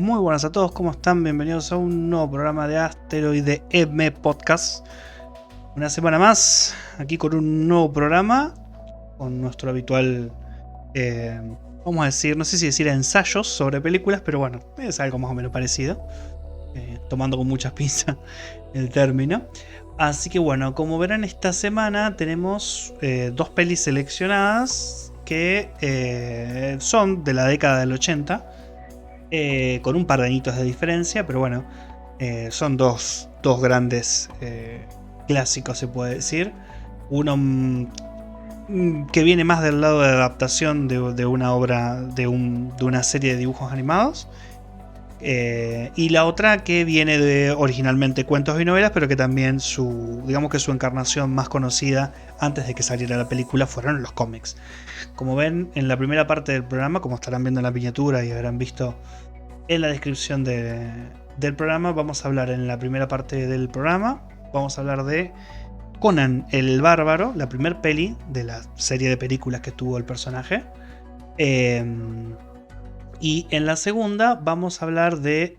Muy buenas a todos, ¿cómo están? Bienvenidos a un nuevo programa de Asteroide M Podcast. Una semana más, aquí con un nuevo programa, con nuestro habitual, vamos a decir, no sé si decir ensayos sobre películas, pero bueno, es algo más o menos parecido, tomando con muchas pinzas el término. Así que bueno, como verán, esta semana tenemos dos pelis seleccionadas que son de la década del 80. Con un par de añitos de diferencia, pero bueno, son dos grandes clásicos, se puede decir. Uno que viene más del lado de adaptación de una obra, de una serie de dibujos animados. Y la otra que viene de originalmente cuentos y novelas, pero que también digamos que su encarnación más conocida antes de que saliera la película fueron los cómics. Como ven en la primera parte del programa, como estarán viendo en la miniatura y habrán visto en la descripción del programa, vamos a hablar en la primera parte del programa, vamos a hablar de Conan el Bárbaro, la primer peli de la serie de películas que tuvo el personaje. Y en la segunda vamos a hablar de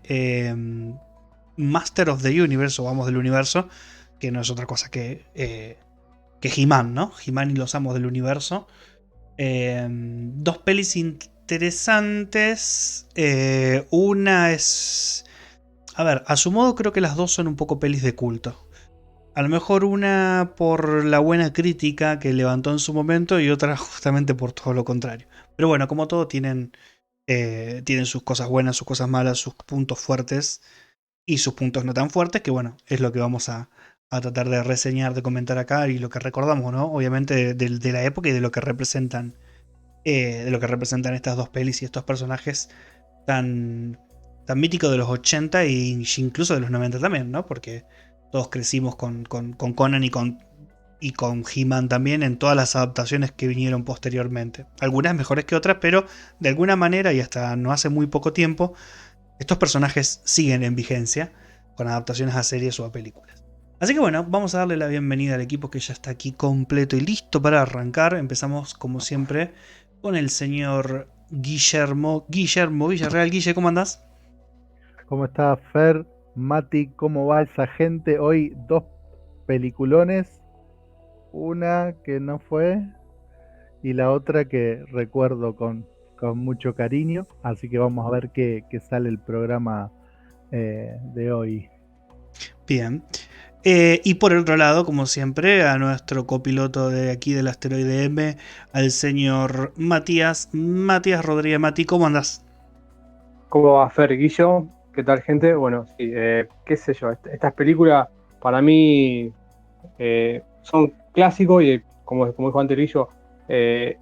Master of the Universe, o Amos del Universo, que no es otra cosa que He-Man, ¿no? He-Man y los Amos del Universo. Dos pelis interesantes. Una es... A ver, a su modo creo que las dos son un poco pelis de culto. A lo mejor una por la buena crítica que levantó en su momento y otra justamente por todo lo contrario. Pero bueno, como todo, tienen sus cosas buenas, sus cosas malas, sus puntos fuertes y sus puntos no tan fuertes, que bueno, es lo que vamos a tratar de reseñar, de comentar acá y lo que recordamos, ¿no? Obviamente de la época y de lo que representan estas dos pelis y estos personajes tan, tan míticos de los 80 e incluso de los 90 también, ¿no? Porque todos crecimos con Conan y con He-Man también en todas las adaptaciones que vinieron posteriormente. Algunas mejores que otras, pero de alguna manera y hasta no hace muy poco tiempo, estos personajes siguen en vigencia con adaptaciones a series o a películas. Así que bueno, vamos a darle la bienvenida al equipo que ya está aquí completo y listo para arrancar. Empezamos como siempre con el señor Guillermo Villarreal. Guille, ¿cómo andás? ¿Cómo está Fer? Mati, ¿cómo va esa gente? Hoy dos peliculones, una que no fue y la otra que recuerdo con mucho cariño, así que vamos a ver qué sale el programa de hoy. Bien. Y por el otro lado, como siempre, a nuestro copiloto de aquí del asteroide M, al señor Matías Rodríguez. Mati, ¿cómo andás? ¿Cómo va Fer Guillo? ¿Qué tal, gente? Bueno, sí, qué sé yo, estas películas para mí son clásicos y como dijo antes Guillo, eh,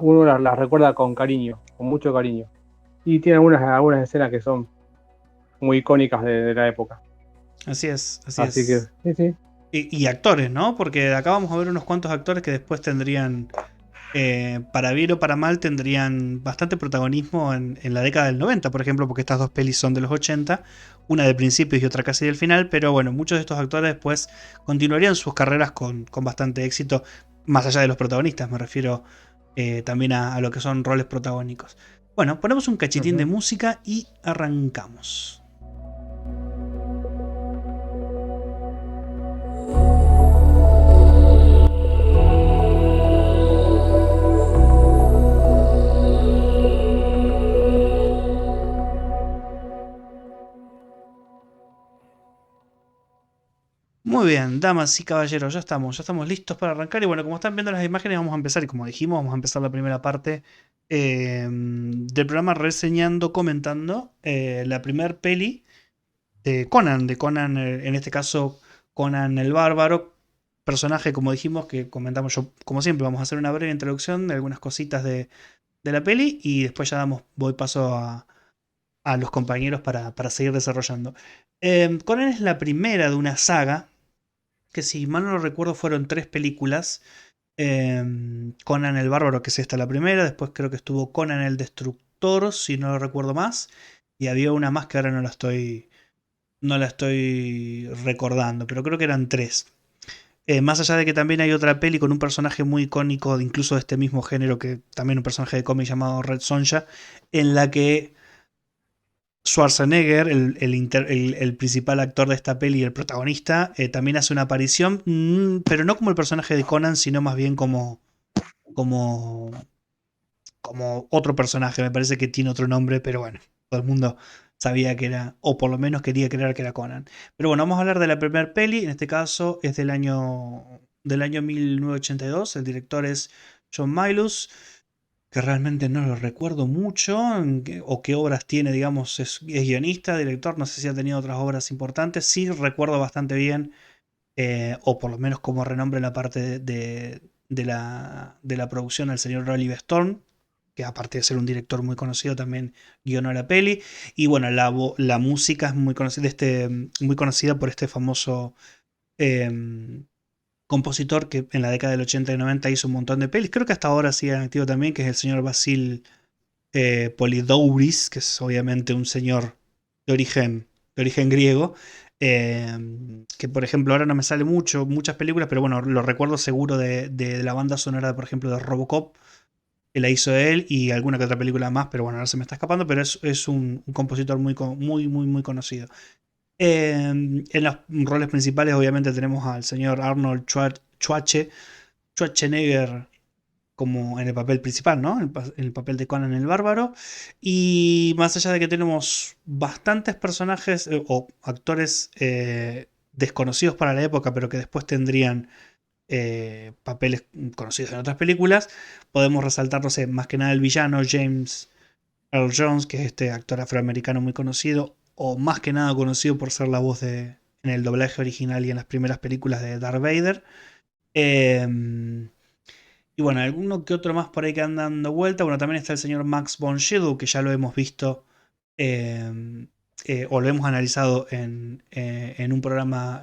uno las recuerda con cariño, con mucho cariño. Y tiene algunas escenas que son muy icónicas de la época. Así es, así Así que, es. sí, sí. Y actores, ¿no? Porque acá vamos a ver unos cuantos actores que después tendrían, para bien o para mal, tendrían bastante protagonismo en la década del 90, por ejemplo, porque estas dos pelis son de los 80, una de principios y otra casi del final, pero bueno, muchos de estos actores después continuarían sus carreras con bastante éxito, más allá de los protagonistas, me refiero también a lo que son roles protagónicos. Bueno, ponemos un cachitín de Ujú. música y arrancamos. Muy bien, damas y caballeros, ya estamos listos para arrancar. Y bueno, como están viendo las imágenes, vamos a empezar. Y como dijimos, vamos a empezar la primera parte del programa reseñando, comentando la primer peli de Conan, en este caso Conan el Bárbaro. Personaje, como dijimos, que comentamos yo, como siempre, vamos a hacer una breve introducción de algunas cositas de la peli y después ya voy paso a los compañeros para seguir desarrollando. Conan es la primera de una saga que si mal no lo recuerdo fueron tres películas. Conan el Bárbaro, que es esta la primera, después creo que estuvo Conan el Destructor, si no lo recuerdo más, y había una más que ahora no la estoy recordando, pero creo que eran tres. Más allá de que también hay otra peli con un personaje muy icónico, incluso de este mismo género, que también un personaje de cómic llamado Red Sonja, en la que Schwarzenegger, el principal actor de esta peli y el protagonista, también hace una aparición, pero no como el personaje de Conan, sino más bien como, como otro personaje. Me parece que tiene otro nombre, pero bueno, todo el mundo sabía que era, o por lo menos quería creer que era Conan. Pero bueno, vamos a hablar de la primera peli. En este caso es del año 1982. El director es John Milius, que realmente no lo recuerdo mucho, o qué obras tiene, digamos, es guionista, director, no sé si ha tenido otras obras importantes. Sí recuerdo bastante bien, o por lo menos como renombre en la parte de la producción, al señor Oliver Stone, que aparte de ser un director muy conocido, también guionó la peli. Y bueno, la música es muy conocida, muy conocida por este famoso em, compositor que en la década del 80 y 90 hizo un montón de pelis. Creo que hasta ahora sigue en activo también, que es el señor Basil Polidouris, que es obviamente un señor de origen griego. Que por ejemplo ahora no me sale muchas películas, pero bueno, lo recuerdo seguro de la banda sonora, por ejemplo, de Robocop, que la hizo él y alguna que otra película más, pero bueno, ahora se me está escapando, pero es un compositor muy conocido. En los roles principales obviamente tenemos al señor Arnold Schwarzenegger como en el papel principal, ¿no? En el papel de Conan el Bárbaro. Y más allá de que tenemos bastantes personajes o actores desconocidos para la época, pero que después tendrían papeles conocidos en otras películas, podemos resaltar, no sé, más que nada el villano James Earl Jones, que es este actor afroamericano muy conocido, o más que nada conocido por ser la voz en el doblaje original y en las primeras películas de Darth Vader. Y bueno, alguno que otro más por ahí que andan dando vuelta. Bueno, también está el señor Max von Sydow, que ya lo hemos visto eh, o lo hemos analizado en un programa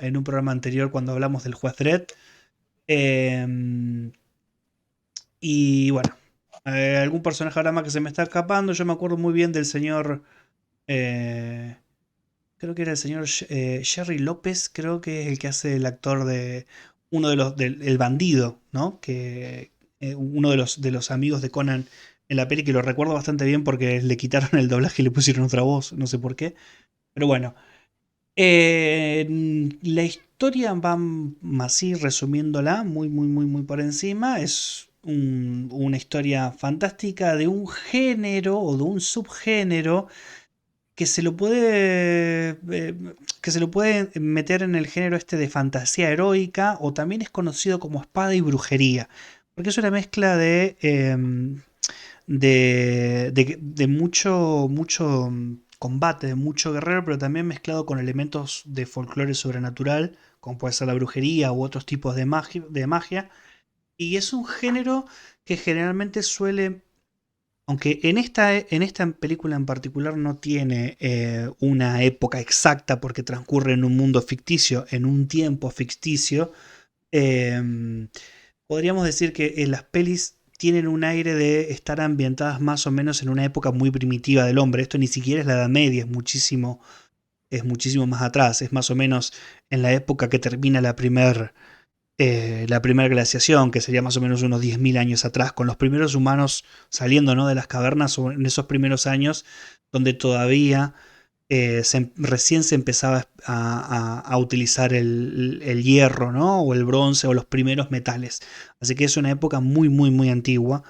anterior cuando hablamos del juez Dredd. Eh, y bueno, algún personaje ahora más que se me está escapando. Yo me acuerdo muy bien del señor, eh, creo que era el señor Jerry López, creo que es el que hace el actor de uno de el bandido, ¿no? Que uno de los amigos de Conan en la peli, que lo recuerdo bastante bien porque le quitaron el doblaje y le pusieron otra voz, no sé por qué. Pero bueno, la historia va así resumiéndola muy por encima. Es una historia fantástica de un género o de un subgénero que se lo puede meter en el género este de fantasía heroica, o también es conocido como espada y brujería, porque es una mezcla de mucho combate, de mucho guerrero, pero también mezclado con elementos de folclore sobrenatural, como puede ser la brujería u otros tipos de magia. Y es un género que generalmente suele, aunque en esta película en particular no tiene una época exacta porque transcurre en un mundo ficticio, en un tiempo ficticio. eh, Podríamos decir que las pelis tienen un aire de estar ambientadas más o menos en una época muy primitiva del hombre. Esto ni siquiera es la Edad Media, es muchísimo más atrás. Es más o menos en la época que termina la primera glaciación, que sería más o menos unos 10.000 años atrás, con los primeros humanos saliendo, ¿no?, de las cavernas, o en esos primeros años donde todavía recién se empezaba a utilizar el hierro, ¿no?, o el bronce, o los primeros metales. Así que es una época muy antigua.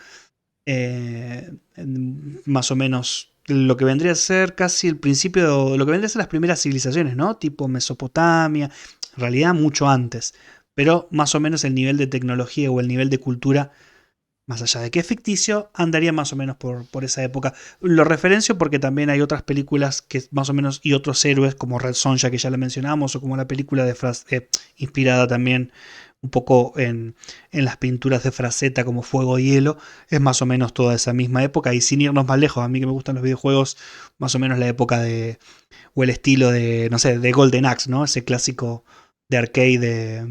Más o menos lo que vendría a ser casi el principio, lo que vendría a ser las primeras civilizaciones, ¿no? Tipo Mesopotamia, en realidad mucho antes, pero más o menos el nivel de tecnología o el nivel de cultura, más allá de que es ficticio, andaría más o menos por esa época. Lo referencio porque también hay otras películas que más o menos, y otros héroes como Red Sonja, que ya la mencionamos, o como la película inspirada también un poco en las pinturas de Frazetta como Fuego y Hielo, es más o menos toda esa misma época. Y sin irnos más lejos, a mí que me gustan los videojuegos, más o menos la época o el estilo de, no sé, de Golden Axe, ¿no? Ese clásico de arcade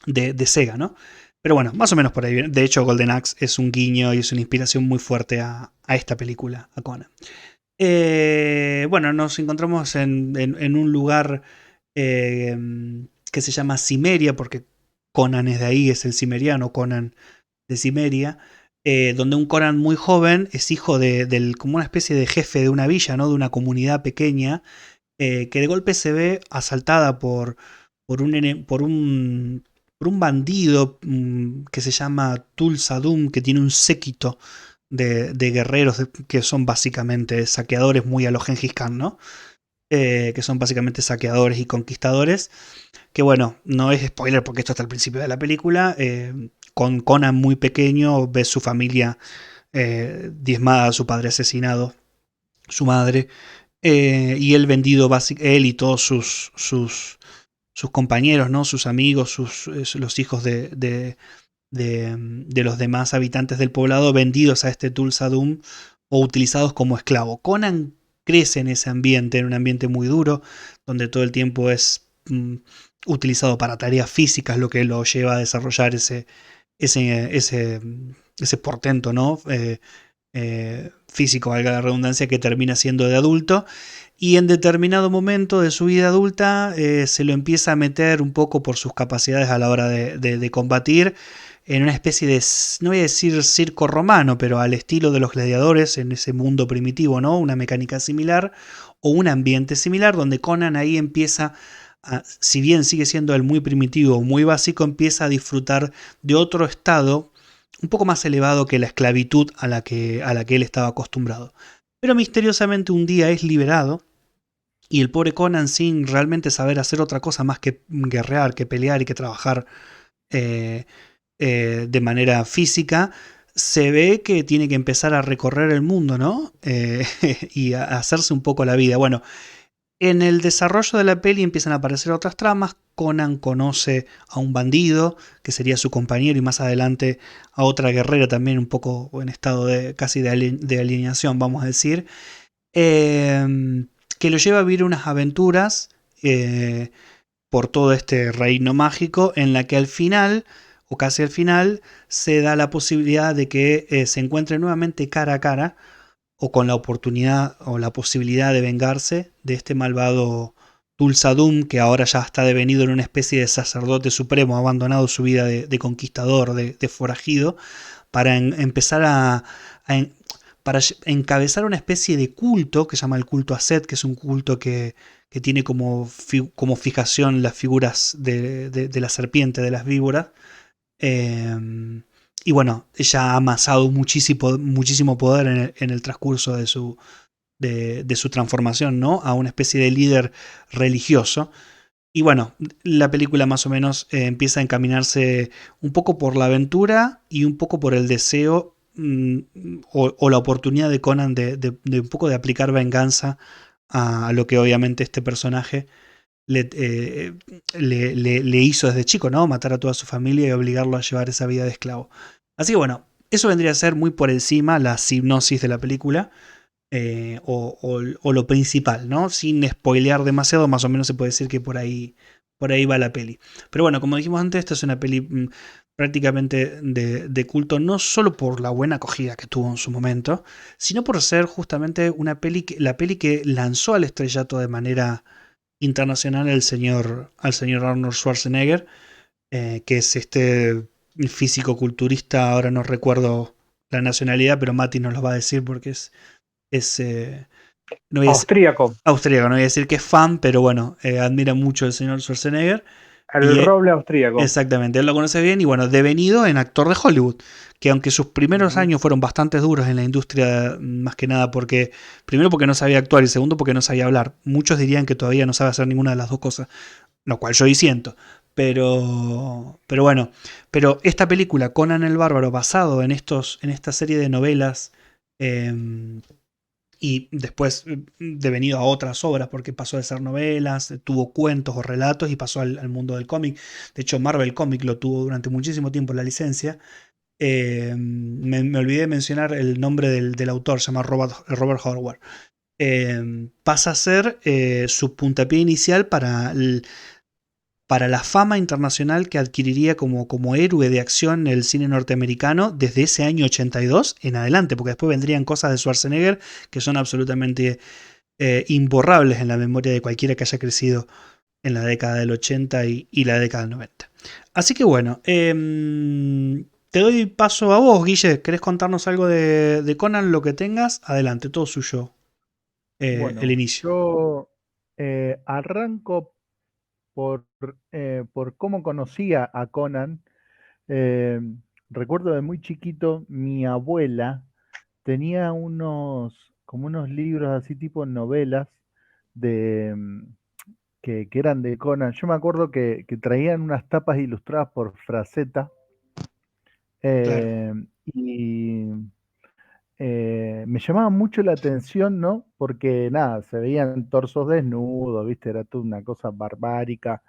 de Sega, ¿no? Pero bueno, más o menos por ahí. De hecho, Golden Axe es un guiño y es una inspiración muy fuerte a esta película, a Conan. Bueno, nos encontramos en un lugar eh, que se llama Cimeria, porque Conan es de ahí, es el cimeriano, Conan de Cimeria. donde un Conan muy joven es hijo como una especie de jefe de una villa, ¿no? De una comunidad pequeña, que de golpe se ve asaltada por un bandido que se llama Tulsadum, que tiene un séquito de guerreros que son básicamente saqueadores muy a lo Gengis Khan, ¿no? Que son básicamente saqueadores y conquistadores. Que bueno, no es spoiler porque esto está al principio de la película. Con Conan muy pequeño, ve su familia diezmada, su padre asesinado, su madre, y él vendido, él y todos sus compañeros, ¿no? Sus amigos, los hijos de los demás habitantes del poblado, vendidos a este Tulsadum o utilizados como esclavo. Conan crece en ese ambiente, en un ambiente muy duro, donde todo el tiempo es utilizado para tareas físicas, lo que lo lleva a desarrollar ese portento, ¿no? Físico, valga la redundancia, que termina siendo de adulto. Y en determinado momento de su vida adulta se lo empieza a meter un poco por sus capacidades a la hora de combatir en una especie de, no voy a decir circo romano, pero al estilo de los gladiadores en ese mundo primitivo, ¿no? Una mecánica similar o un ambiente similar donde Conan ahí empieza, si bien sigue siendo el muy primitivo, muy básico, empieza a disfrutar de otro estado un poco más elevado que la esclavitud a la que él estaba acostumbrado. Pero misteriosamente un día es liberado y el pobre Conan, sin realmente saber hacer otra cosa más que guerrear, que pelear y que trabajar eh, de manera física, se ve que tiene que empezar a recorrer el mundo, ¿no? Y a hacerse un poco la vida. Bueno, en el desarrollo de la peli empiezan a aparecer otras tramas. Conan conoce a un bandido, que sería su compañero, y más adelante a otra guerrera también un poco en estado de casi de alienación, vamos a decir, que lo lleva a vivir unas aventuras por todo este reino mágico, en la que al final, o casi al final, se da la posibilidad de que se encuentre nuevamente cara a cara, o con la oportunidad o la posibilidad de vengarse de este malvado Tulsadum, que ahora ya está devenido en una especie de sacerdote supremo, ha abandonado su vida de conquistador, de forajido, para empezar para encabezar una especie de culto que se llama el culto a Set, que es un culto que tiene como fijación las figuras de la serpiente, de las víboras. Y bueno, ella ha amasado muchísimo poder en el transcurso de su transformación, ¿no? A una especie de líder religioso. Y bueno, la película más o menos empieza a encaminarse un poco por la aventura y un poco por el deseo o la oportunidad de Conan de un poco de aplicar venganza a lo que obviamente este personaje le hizo desde chico, ¿no? Matar a toda su familia y obligarlo a llevar esa vida de esclavo. Así que bueno, eso vendría a ser muy por encima la sinopsis de la película. O lo principal, ¿no? Sin spoilear demasiado, más o menos se puede decir que por ahí va la peli. Pero bueno, como dijimos antes, esta es una peli prácticamente de culto, no solo por la buena acogida que tuvo en su momento, sino por ser justamente la peli que lanzó al estrellato de manera internacional al señor Arnold Schwarzenegger, que es este físico-culturista, ahora no recuerdo la nacionalidad, pero Mati nos lo va a decir porque es no voy a Austríaco. austríaco, no voy a decir que es fan, pero bueno, admira mucho al señor Schwarzenegger. El roble austríaco. Exactamente, él lo conoce bien y bueno, devenido en actor de Hollywood, que aunque sus primeros años fueron bastante duros en la industria, más que nada primero porque no sabía actuar y segundo porque no sabía hablar. Muchos dirían que todavía no sabe hacer ninguna de las dos cosas, lo cual yo disiento. Pero bueno, pero esta película, Conan el Bárbaro, basado en esta serie de novelas, y después devenido a otras obras, porque pasó de ser novelas, tuvo cuentos o relatos y pasó al mundo del cómic. De hecho, Marvel Comic lo tuvo durante muchísimo tiempo la licencia. Me olvidé de mencionar el nombre del autor, se llama Robert Howard. Pasa a ser su puntapié inicial para la fama internacional que adquiriría como héroe de acción en el cine norteamericano desde ese año 82 en adelante, porque después vendrían cosas de Schwarzenegger que son absolutamente imborrables en la memoria de cualquiera que haya crecido en la década del 80 y la década del 90. Así que bueno, te doy paso a vos, Guille. ¿Querés contarnos algo de Conan? Lo que tengas, adelante, todo suyo. El Bueno, inicio. yo arranco por, por cómo conocía a Conan. Eh, Recuerdo de muy chiquito, mi abuela tenía como unos libros así tipo novelas de, que eran de Conan. Yo me acuerdo que traían unas tapas ilustradas por Fraceta. Claro. eh, y me llamaba mucho la atención, ¿no? Porque nada, se veían torsos desnudos, ¿viste? Era toda una cosa barbárica,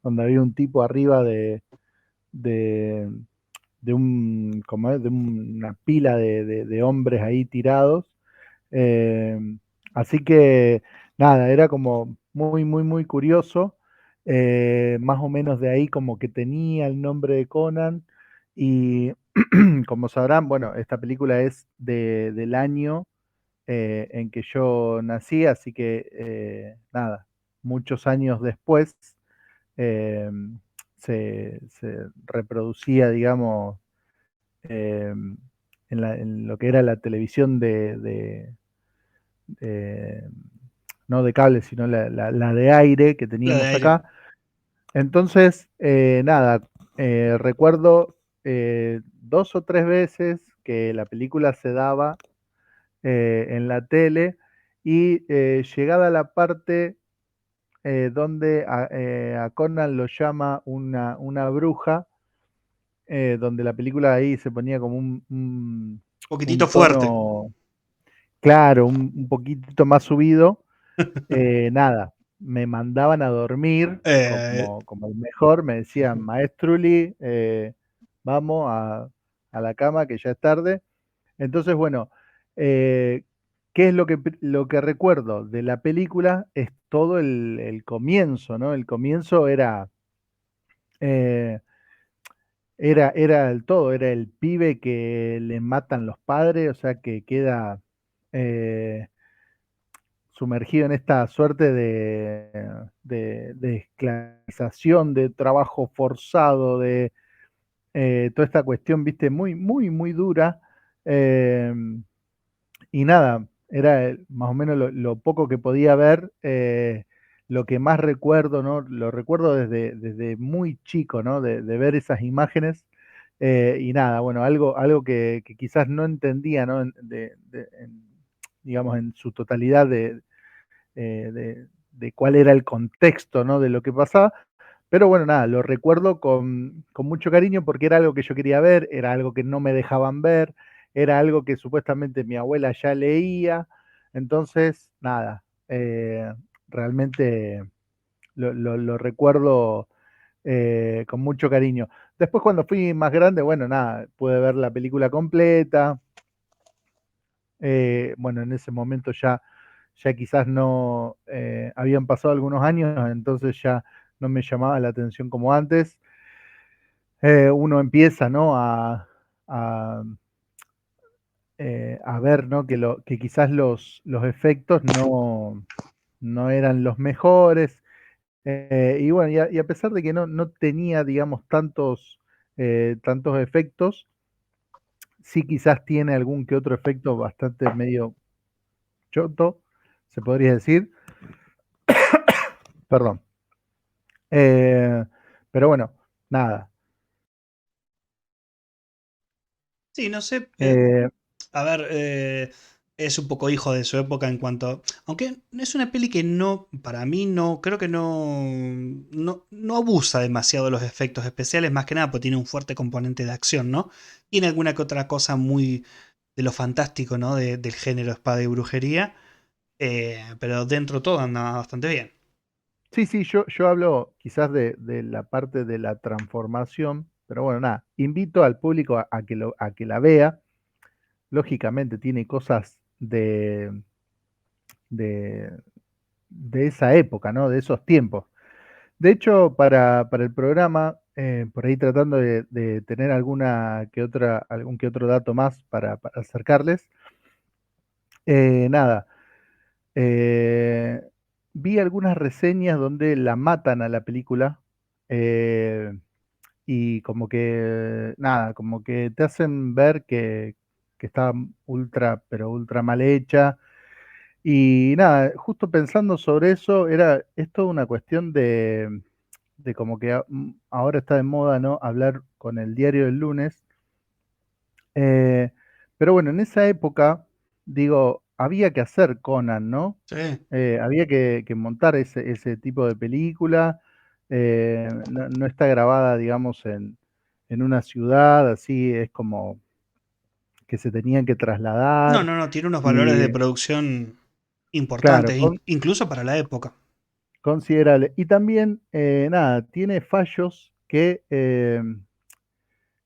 donde había un tipo arriba de, como es, de una pila de hombres ahí tirados. Eh, Así que nada, era como muy, muy, muy curioso. Más o menos de ahí como que tenía el nombre de Conan. Y como sabrán, bueno, esta película es del año en que yo nací, así que nada, muchos años después eh, se reproducía, digamos, eh, en lo que era la televisión de- no de cable, sino la de aire que La de teníamos aire. acá. Entonces, nada, recuerdo dos o tres veces que la película se daba en la tele y llegada la parte donde a Conan lo llama una bruja, donde la película ahí se ponía como Poquitito un fuerte. tono claro, un poquitito más subido. Nada, me mandaban a dormir Eh, como el mejor, me decían, Maestruli, vamos a la cama que ya es tarde. Entonces, bueno, eh, ¿qué es lo que recuerdo de la película? Es todo el comienzo, ¿no? El comienzo eh, era el todo, era el pibe que le matan los padres, o sea, que queda eh, sumergido en esta suerte de esclavización, de trabajo forzado, de toda esta cuestión, viste, muy, muy, muy dura. eh, y nada, era más o menos lo poco que podía ver, lo que más recuerdo, ¿no? Lo recuerdo desde muy chico, ¿no? De ver esas imágenes. Y nada, bueno, algo que quizás no entendía, ¿no? Digamos, en su totalidad de cuál era el contexto, ¿no? De lo que pasaba. Pero bueno, nada, lo recuerdo con mucho cariño porque era algo que yo quería ver, era algo que no me dejaban ver, era algo que supuestamente mi abuela ya leía. Entonces, nada, realmente lo recuerdo con mucho cariño. Después cuando fui más grande, bueno, nada, pude ver la película completa. Bueno, en ese momento ya quizás no habían pasado algunos años, entonces ya no me llamaba la atención como antes. Uno empieza, ¿no? A, a ver, ¿no? Que quizás los efectos no eran los mejores. Y bueno, y a pesar de que no tenía, digamos, tantos efectos, sí quizás tiene algún que otro efecto bastante medio choto, se podría decir. Perdón. Eh, pero bueno, nada. sí, no sé. Eh, A ver, es un poco hijo de su época en cuanto. Aunque es una peli que no, para mí no, creo que no abusa demasiado de los efectos especiales, más que nada porque tiene un fuerte componente de acción, ¿no? Tiene alguna que otra cosa muy de lo fantástico, ¿no? Del género espada y brujería, pero dentro todo anda bastante bien. sí, sí, yo hablo quizás de la parte de la transformación, pero bueno, nada, invito al público a que la vea. Lógicamente tiene cosas de, de esa época, ¿no? De esos tiempos. De hecho, para el programa, por ahí tratando de tener algún que otro dato más para acercarles, nada, eh, vi algunas reseñas donde la matan a la película, eh, y como que, nada, como que te hacen ver que está ultra, pero ultra mal hecha. Y nada, justo pensando sobre eso, era esto una cuestión de como que ahora está de moda, ¿no? Hablar con el diario del lunes. Eh, pero bueno, en esa época, digo, había que hacer Conan, ¿no? Sí. Había que montar ese tipo de película. No está grabada, digamos, en una ciudad, así es como que se tenían que No, trasladar. no, no, tiene unos valores de Y producción claro, importantes, incluso para la época. considerable. Y también, nada, tiene fallos que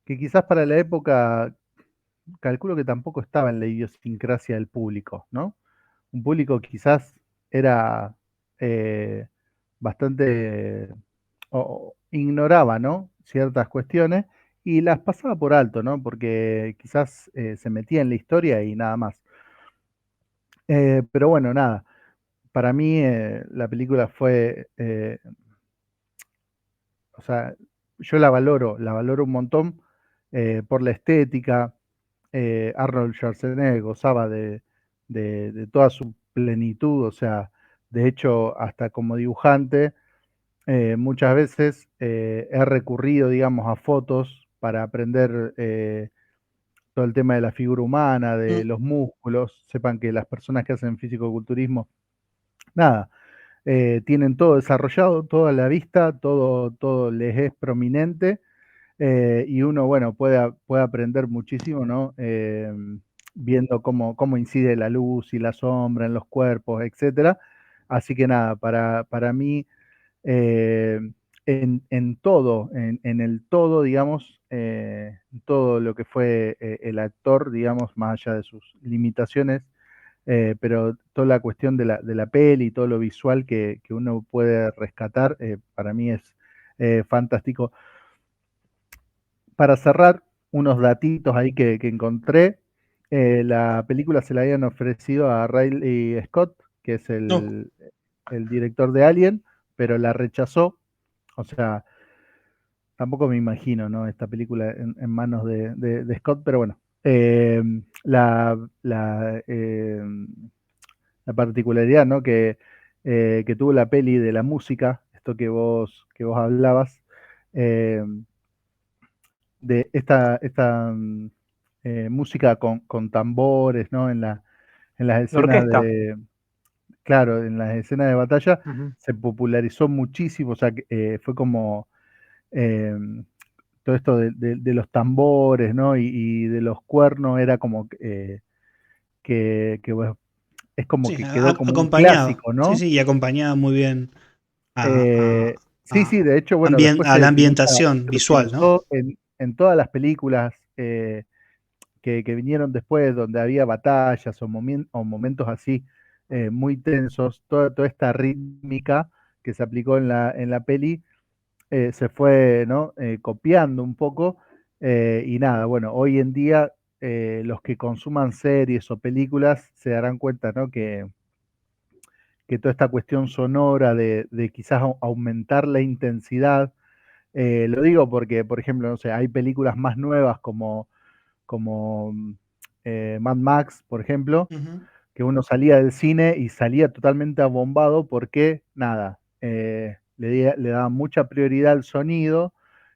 quizás para la época, calculo que tampoco estaba en la idiosincrasia del público, ¿no? Un público quizás era eh, bastante, o ignoraba, ¿no? Ciertas cuestiones y las pasaba por alto, ¿no? Porque quizás se metía en la historia y nada más. Pero bueno, nada, para mí la película fue, o sea, yo la valoro un montón por la estética. Arnold Schwarzenegger gozaba de toda su plenitud, o sea, de hecho, hasta como dibujante, muchas veces he recurrido, digamos, a fotos para aprender todo el tema de la figura humana, de Mm. los músculos. Sepan que las personas que hacen físico-culturismo, nada, tienen todo desarrollado, toda la vista, todo les es prominente y uno, bueno, puede aprender muchísimo, ¿no? Viendo cómo incide la luz y la sombra en los cuerpos, etcétera. Así que nada, para mí, eh, en todo, en el todo, digamos, todo lo que fue el actor, digamos, más allá de sus limitaciones, pero toda la cuestión de la peli y todo lo visual que uno puede rescatar, para mí es fantástico. Para cerrar, unos datitos ahí que encontré. La película se la habían ofrecido a Riley Scott, que es No. el director de Alien, pero la rechazó. O sea, tampoco me imagino, ¿no? Esta película en manos de Scott, pero bueno. Eh, la, la, eh, la particularidad, ¿no? Que tuvo la peli de la música, esto que vos hablabas, eh, de esta música con tambores, ¿no? En las La escenas orquesta. claro, en las escenas de batalla Ujú. se popularizó muchísimo, o sea, fue como eh, todo esto de los tambores, ¿no? Y de los cuernos era como bueno, es como Sí, que quedó como un acompañaba. clásico, Sí, ¿no? sí, y acompañaba muy bien Eh, sí, sí, de hecho, bueno, después a la se ambientación visual, ¿no? utilizó en todas las películas que vinieron después, donde había batallas o momentos así muy tensos, toda esta rítmica que se aplicó en la peli se fue, ¿no? Copiando un poco y nada, bueno, hoy en día los que consuman series o películas se darán cuenta, ¿no? Que toda esta cuestión sonora de quizás aumentar la intensidad, lo digo porque, por ejemplo, no sé, hay películas más nuevas como Mad Max, por ejemplo, Ujú. que uno salía del cine y salía totalmente abombado porque, nada, le daban mucha prioridad al sonido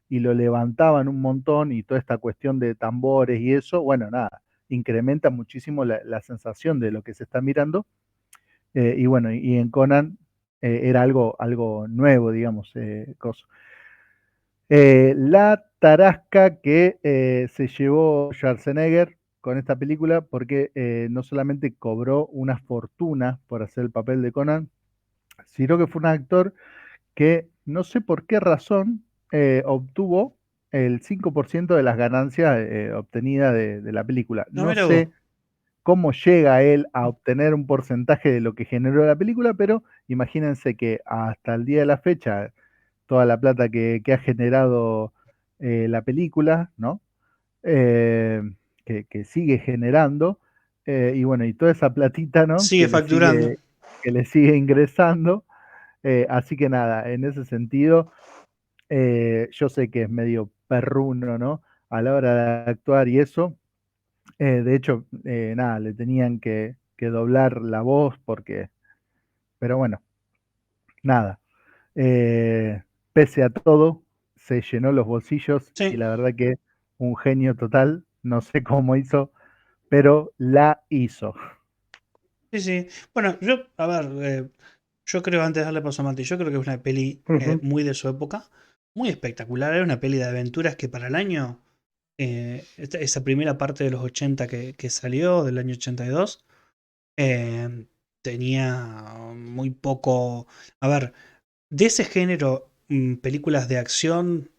y lo levantaban un montón y toda esta cuestión de tambores y eso, bueno, nada, incrementa muchísimo la sensación de lo que se está mirando. Y bueno, y en Conan era algo nuevo, digamos, coso. La tarasca que se llevó Schwarzenegger con esta película, porque no solamente cobró una fortuna por hacer el papel de Conan, sino que fue un actor que no sé por qué razón obtuvo el 5% de las ganancias obtenidas de la película. No, No mira vos. sé cómo llega él a obtener un porcentaje de lo que generó la película, pero imagínense que hasta el día de la fecha toda la plata que ha generado la película, ¿no? Eh, que sigue generando, y bueno, y toda esa platita, ¿no? Sigue facturando. Que le sigue ingresando. Así que nada, en ese sentido, Yo sé que es medio perruno, ¿no? A la hora de actuar y eso. De hecho, nada, le tenían que doblar la voz porque, pero bueno, nada. Eh, Pese a todo, se llenó los bolsillos y Sí, la verdad que un genio total, no sé cómo hizo, pero la hizo. sí, sí. Bueno, yo, a ver, yo creo, antes de darle paso a Mati, yo creo que es una peli Ujú. muy de su época, muy espectacular. Era una peli de aventuras que para el año, esa primera parte de los 80 que salió, del año 82, eh, tenía muy poco. A ver, de ese género, películas de acción,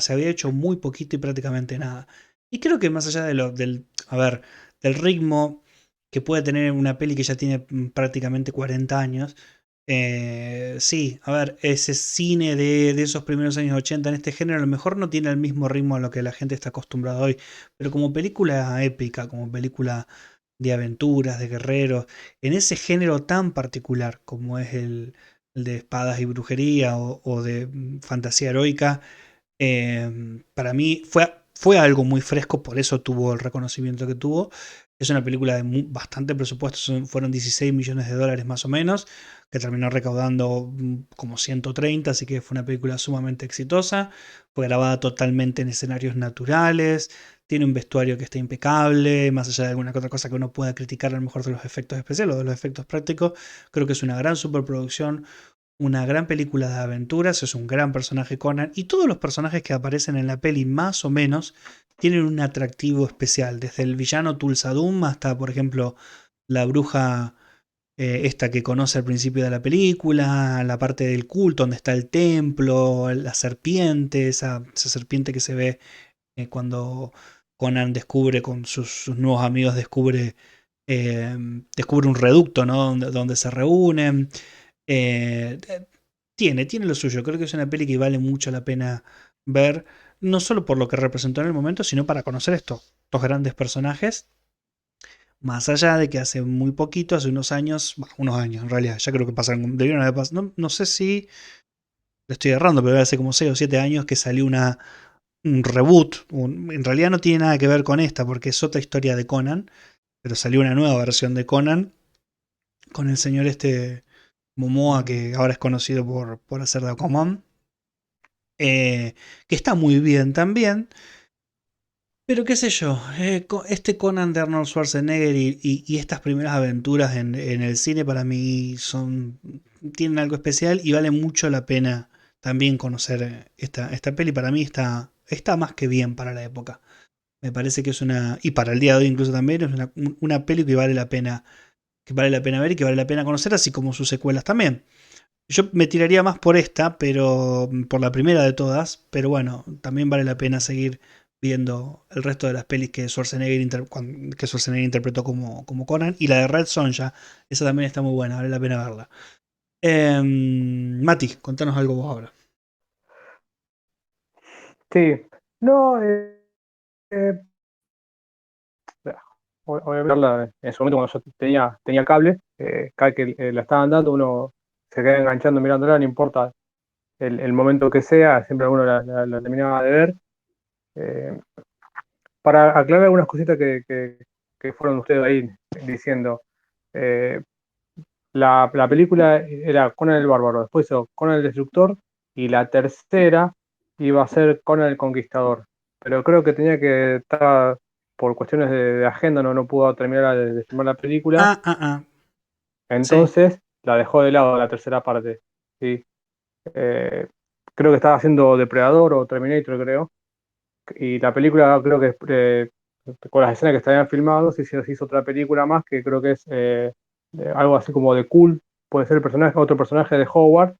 se había hecho muy poquito y prácticamente nada. Y creo que más allá a ver, del ritmo que puede tener una peli que ya tiene prácticamente 40 años, sí, a ver, ese cine de esos primeros años 80 en este género a lo mejor no tiene el mismo ritmo a lo que la gente está acostumbrada hoy, pero como película épica, como película de aventuras, de guerreros, en ese género tan particular como es el de espadas y brujería o de fantasía heroica, para mí fue algo muy fresco, por eso tuvo el reconocimiento que tuvo. Es una película de bastante presupuesto, fueron 16 millones de dólares más o menos, que terminó recaudando como 130, así que fue una película sumamente exitosa. Fue grabada totalmente en escenarios naturales, tiene un vestuario que está impecable, más allá de alguna que otra cosa que uno pueda criticar a lo mejor de los efectos especiales o de los efectos prácticos. Creo que es una gran superproducción, una gran película de aventuras, es un gran personaje Conan y todos los personajes que aparecen en la peli más o menos tienen un atractivo especial, desde el villano Tulsa Doom hasta por ejemplo la bruja, esta que conoce al principio de la película, la parte del culto donde está el templo, la serpiente, esa serpiente que se ve cuando Conan descubre con sus nuevos amigos, eh, descubre un reducto, ¿no? Donde se reúnen. Eh, tiene lo suyo. Creo que es una peli que vale mucho la pena ver, no solo por lo que representó en el momento, sino para conocer estos grandes personajes. Más allá de que hace muy poquito, hace unos años, bueno, unos años en realidad, ya creo que pasaron, debieron haber pasado, no sé si le estoy errando, pero hace como 6 o 7 años que salió un reboot. En realidad no tiene nada que ver con esta, porque es otra historia de Conan, pero salió una nueva versión de Conan con el señor Momoa, que ahora es conocido por hacer de Aquaman, que está muy bien también. Pero qué sé yo, este Conan de Arnold Schwarzenegger y estas primeras aventuras en el cine para mí tienen algo especial y vale mucho la pena también conocer esta peli. Para mí está más que bien para la época. Me parece que es y para el día de hoy incluso también, es una peli que vale la pena ver y que vale la pena conocer, así como sus secuelas también. Yo me tiraría más por esta, pero por la primera de todas, pero bueno, también vale la pena seguir viendo el resto de las pelis que Schwarzenegger interpretó como Conan, y la de Red Sonja, esa también está muy buena, vale la pena verla. Mati, contanos algo vos ahora. Sí, no, eh, obviamente en su momento cuando yo tenía cable, cada vez que la estaban dando uno se queda enganchando mirándola, no importa el momento que sea, siempre uno la terminaba de ver. Eh, para aclarar algunas cositas que fueron ustedes ahí diciendo, eh, la película era Conan el Bárbaro, después hizo Conan el Destructor y la tercera iba a ser Conan el Conquistador. Pero creo que tenía que estar, por cuestiones de agenda, no pudo terminar de filmar la película, Ah. Sí. entonces la dejó de lado la tercera parte. ¿Sí? Eh, Creo que estaba haciendo Depredador o Terminator, creo. Y la película, creo que con las escenas que estaban filmadas, se hizo otra película más que creo que es algo así como de Cool, puede ser otro personaje de Howard,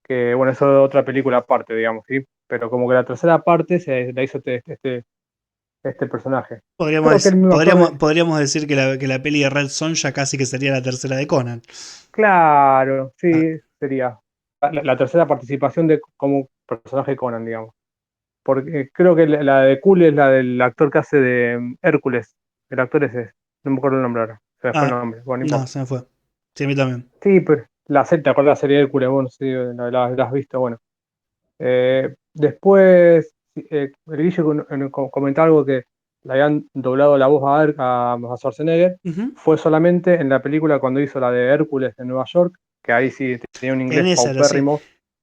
que bueno, eso es otra película aparte, digamos, ¿sí? Pero como que la tercera parte se la hizo este personaje. Creo que el mismo actor de. Podríamos decir que la peli de Red Sonja casi que sería la tercera de Conan. Claro, Ah, sí, sería la tercera participación de como personaje de Conan, digamos. Porque creo que la de Cool es la del actor que hace de Hércules. El actor es ese. No me acuerdo el nombre ahora. Se me fue el ah, nombre. Bueno, no no, importa. se me fue. Sí, a mí también. Sí, pero ¿te acuerdas de la serie de Hércules? Bueno, sí, la has visto, bueno. Después, el Guille comentó algo que le habían doblado la voz a Schwarzenegger. Ujú. Fue solamente en la película cuando hizo la de Hércules en Nueva York, que ahí sí tenía un En inglés esa era, sí. paupérrimo.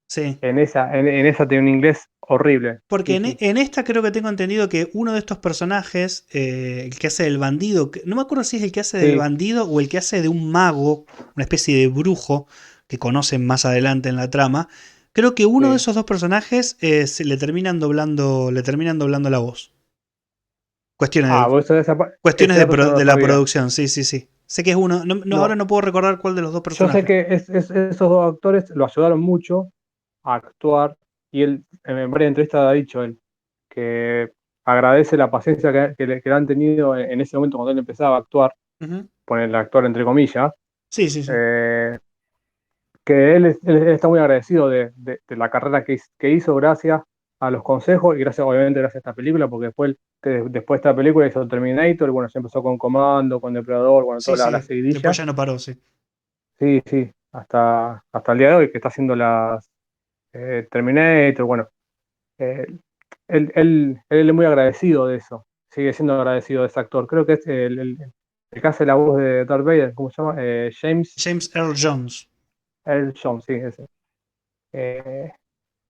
Sí. En esa tenía un inglés horrible. Porque Sí, sí, en esta creo que tengo entendido que uno de estos personajes, el que hace del bandido, no me acuerdo si es el que hace del sí, bandido o el que hace de un mago, una especie de brujo que conocen más adelante en la trama. Creo que uno de sí. esos dos personajes le terminan doblando la voz. Ah, Cuestiones de, vos esa, cuestiones ese de, dato yo no lo de la sabía. producción, sí, sí, sí. Sé que es uno, ahora No, no puedo recordar cuál de los dos yo sé personajes. que esos dos actores lo ayudaron mucho a actuar y él en varias entrevistas ha dicho él que agradece la paciencia que le han tenido en ese momento cuando él empezaba a actuar, Ujú. poner el actor entre comillas, Sí, sí, sí. eh, que él está muy agradecido de la carrera que hizo gracias a los consejos y gracias, obviamente, gracias a esta película, porque después de esta película hizo Terminator, y bueno, se empezó con Comando, con Depredador, bueno, Sí, toda la sí. Después seguidilla. ya no paró, sí. Sí, sí, hasta el día de hoy que está haciendo las Terminator, bueno, eh, él es muy agradecido de eso, sigue siendo agradecido de ese actor. Creo que es el que hace la voz de Darth Vader, ¿cómo se llama? James James Earl Jones. Earl Jones, sí, ese. Eh,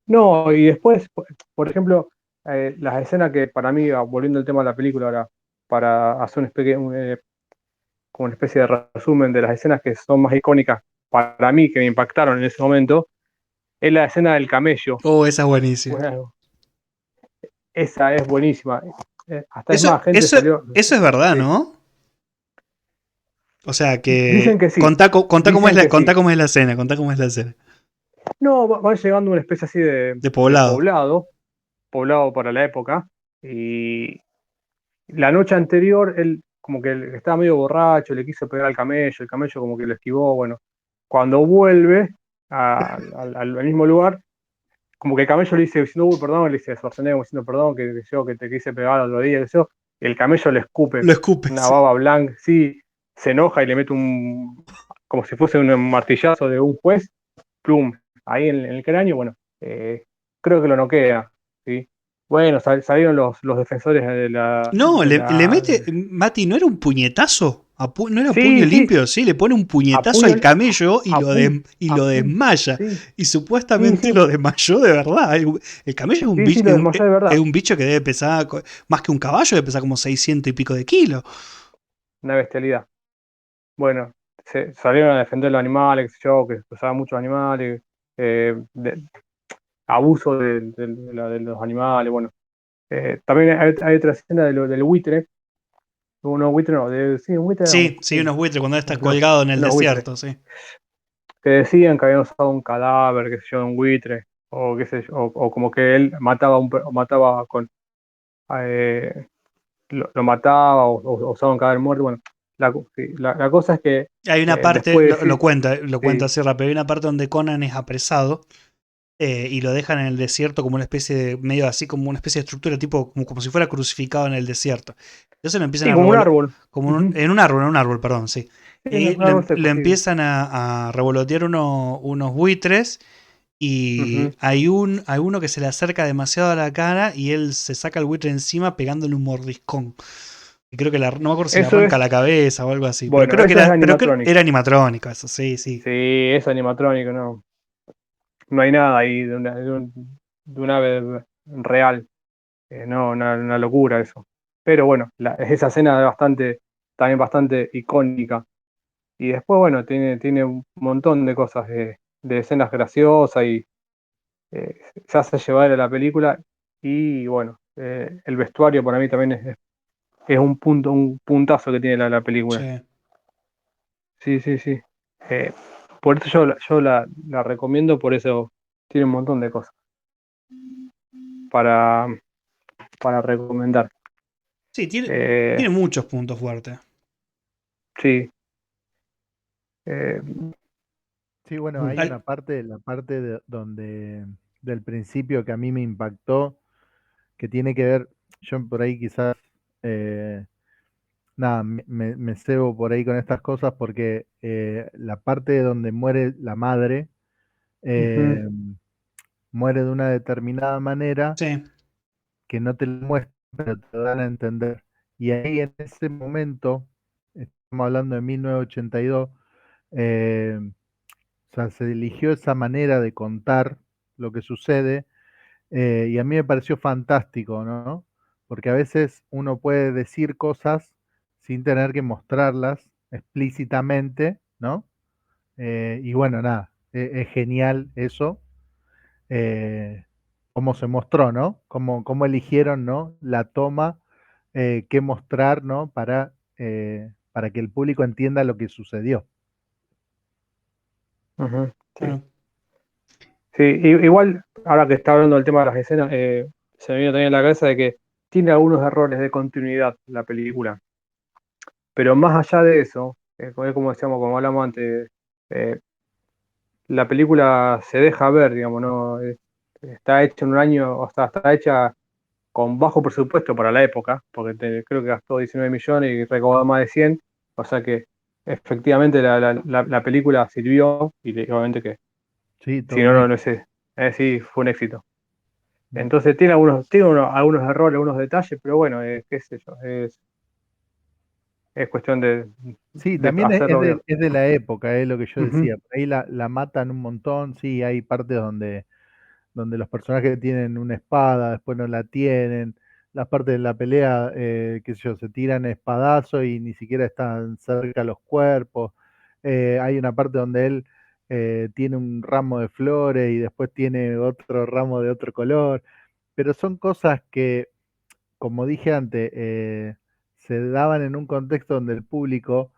no, y después, por ejemplo, las escenas que para mí, volviendo al tema de la película ahora, para hacer como una especie de resumen de las escenas que son más icónicas para mí, que me impactaron en ese momento, es la escena del camello. Oh, esa es buenísima. Bueno, esa es buenísima. Hasta es Eso, más, gente eso, salió. eso es verdad, Sí. ¿no? O sea Dicen que. que sí, Contá cómo es dicen que contá sí. cómo es la escena, contá cómo es la escena. No, van llegando a una especie así De de poblado. poblado para la época, y la noche anterior él como que estaba medio borracho, le quiso pegar al camello, el camello como que lo esquivó, bueno, cuando vuelve al mismo lugar, como que el camello le dice, diciendo, uy, perdón, le dice Schwarzenegger diciendo, perdón, que yo que te quise pegar el otro día, que yo, y el camello le escupe Lo escupe, una sí. baba blanca, sí, se enoja y le mete como si fuese un martillazo de un juez, plum, ahí en el cráneo, bueno, creo que lo noquea, ¿sí? Bueno, salieron los defensores No, le mete. Mati, ¿no era un puñetazo? ¿No era puño Sí, sí, limpio? Sí, le pone un a puñetazo al puño, camello y a puño, a lo puño, desmaya. sí, Y sí, supuestamente sí, lo desmayó de verdad. El camello es un sí, sí, bicho, lo desmayó de es verdad. un bicho que debe pesar más que un caballo, debe pesar como 600 y pico de kilos. Una bestialidad. Bueno, salieron a defender los animales, qué sé yo, que usaban muchos animales, abuso de los animales, bueno. También hay otra escena del buitre, uno buitre, no, sí, un buitre, Sí, sí, sí, unos buitres cuando está unos, colgado en el unos buitres, desierto, sí. que decían que habían usado un cadáver, qué sé yo, un buitre, o qué sé yo, o como que él mataba eh, lo mataba o usaba un cadáver muerto, bueno, sí, la cosa es que Hay una parte, después de decir, lo cuenta sí, así rápido, hay una parte donde Conan es apresado y lo dejan en el desierto como una especie de, medio así como una especie de estructura, tipo como si fuera crucificado en el desierto. Entonces lo empiezan sí, a como un revolotear, árbol. Ujú. en un árbol, perdón, sí. Sí, Y ahí un árbol lo seco, sí. empiezan a revolotear unos buitres y Ujú. hay uno que se le acerca demasiado a la cara y él se saca el buitre encima pegándole un mordiscón. Y creo que no me acuerdo si le Eso arranca es, la cabeza o algo así, bueno, eso es pero creo animatronic. era animatrónico eso, sí, sí. Sí, es animatrónico, no. No hay nada ahí de un ave real. No, una locura eso. Pero bueno, esa escena es también bastante icónica. Y después, bueno, tiene un montón de cosas, de escenas graciosas y se hace llevar a la película. Y bueno, el vestuario para mí también es un puntazo que tiene la película. Sí. Sí, sí, sí. Eh, por eso yo la recomiendo, por eso tiene un montón de cosas para, para recomendar. Sí, Eh, tiene muchos puntos fuertes. sí. eh, Sí, bueno, hay una parte, la parte donde del principio que a mí me impactó, que tiene que ver, yo por ahí quizás, eh, nada, me cebo por ahí con estas cosas porque la parte donde muere la madre, Ujú. eh, muere de una determinada manera Sí, que no te lo muestran, pero te dan a entender. Y ahí en ese momento, estamos hablando de 1982, eh, o sea, se eligió esa manera de contar lo que sucede, y a mí me pareció fantástico, ¿no? Porque a veces uno puede decir cosas sin tener que mostrarlas explícitamente, ¿no? Y bueno, nada, es genial eso, cómo se mostró, ¿no? Cómo eligieron, ¿no? La toma que mostrar, ¿no? Para que el público entienda lo que sucedió. Ujú, sí. claro. Sí, igual, ahora que está hablando del tema de las escenas, se me vino también a la cabeza de que tiene algunos errores de continuidad la película. Pero más allá de eso, como decíamos, como hablamos antes, eh, la película se deja ver, digamos, ¿no? Está hecha en un año, o sea, está hecha con bajo presupuesto para la época, porque creo que gastó 19 millones y recaudó más de 100, o sea que efectivamente la película sirvió y obviamente que Sí, todo si un no, no, éxito. no sé, sí, fue un éxito. Mm. Entonces algunos errores, algunos detalles, pero bueno, qué sé yo, es cuestión Sí, de también hacerlo bien. es de la época, es lo que yo Ujú. decía. Por ahí la matan un montón, sí, hay partes donde los personajes tienen una espada, después no la tienen. Las partes de la pelea, qué sé yo, se tiran espadazos y ni siquiera están cerca los cuerpos. Hay una parte donde él tiene un ramo de flores y después tiene otro ramo de otro color. Pero son cosas que, como dije antes, se daban en un contexto donde el público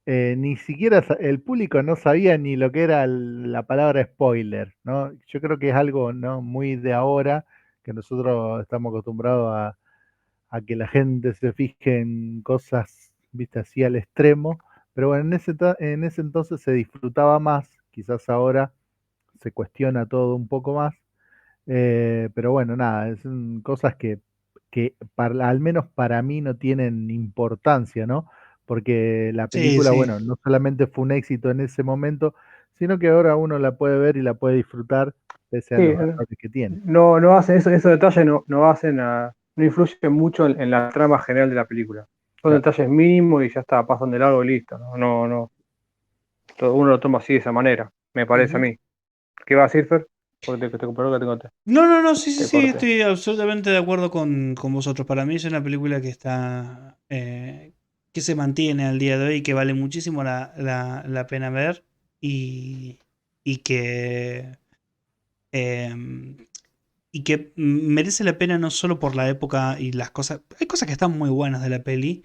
ni siquiera el público no sabía ni lo que era la palabra spoiler, ¿no? Yo creo que es algo, ¿no? Muy de ahora, que nosotros estamos acostumbrados a que la gente se fije en cosas, viste, así al extremo, pero bueno, en ese entonces se disfrutaba más, quizás ahora se cuestiona todo un poco más, pero bueno, nada, son cosas que al menos para mí no tienen importancia, ¿no? Porque la Sí, película, sí. bueno, no solamente fue un éxito en ese momento, sino que ahora uno la puede ver y la puede disfrutar pese a Sí, los errores que tiene. no hacen esos detalles no influyen mucho en la trama general de la película. Son Claro. detalles mínimos y ya está, pasan de largo y listo. No, uno lo toma así de esa manera, me parece a Ujú. mí. ¿Qué va a decir, Fer? Porque perdón que No, no, no, sí, sí, te sí, corté. estoy absolutamente de acuerdo con vosotros. Para mí es una película que está, que se mantiene al día de hoy y que vale muchísimo la pena ver y, y que, em, y que merece la pena no solo por la época y las cosas, hay cosas que están muy buenas de la peli,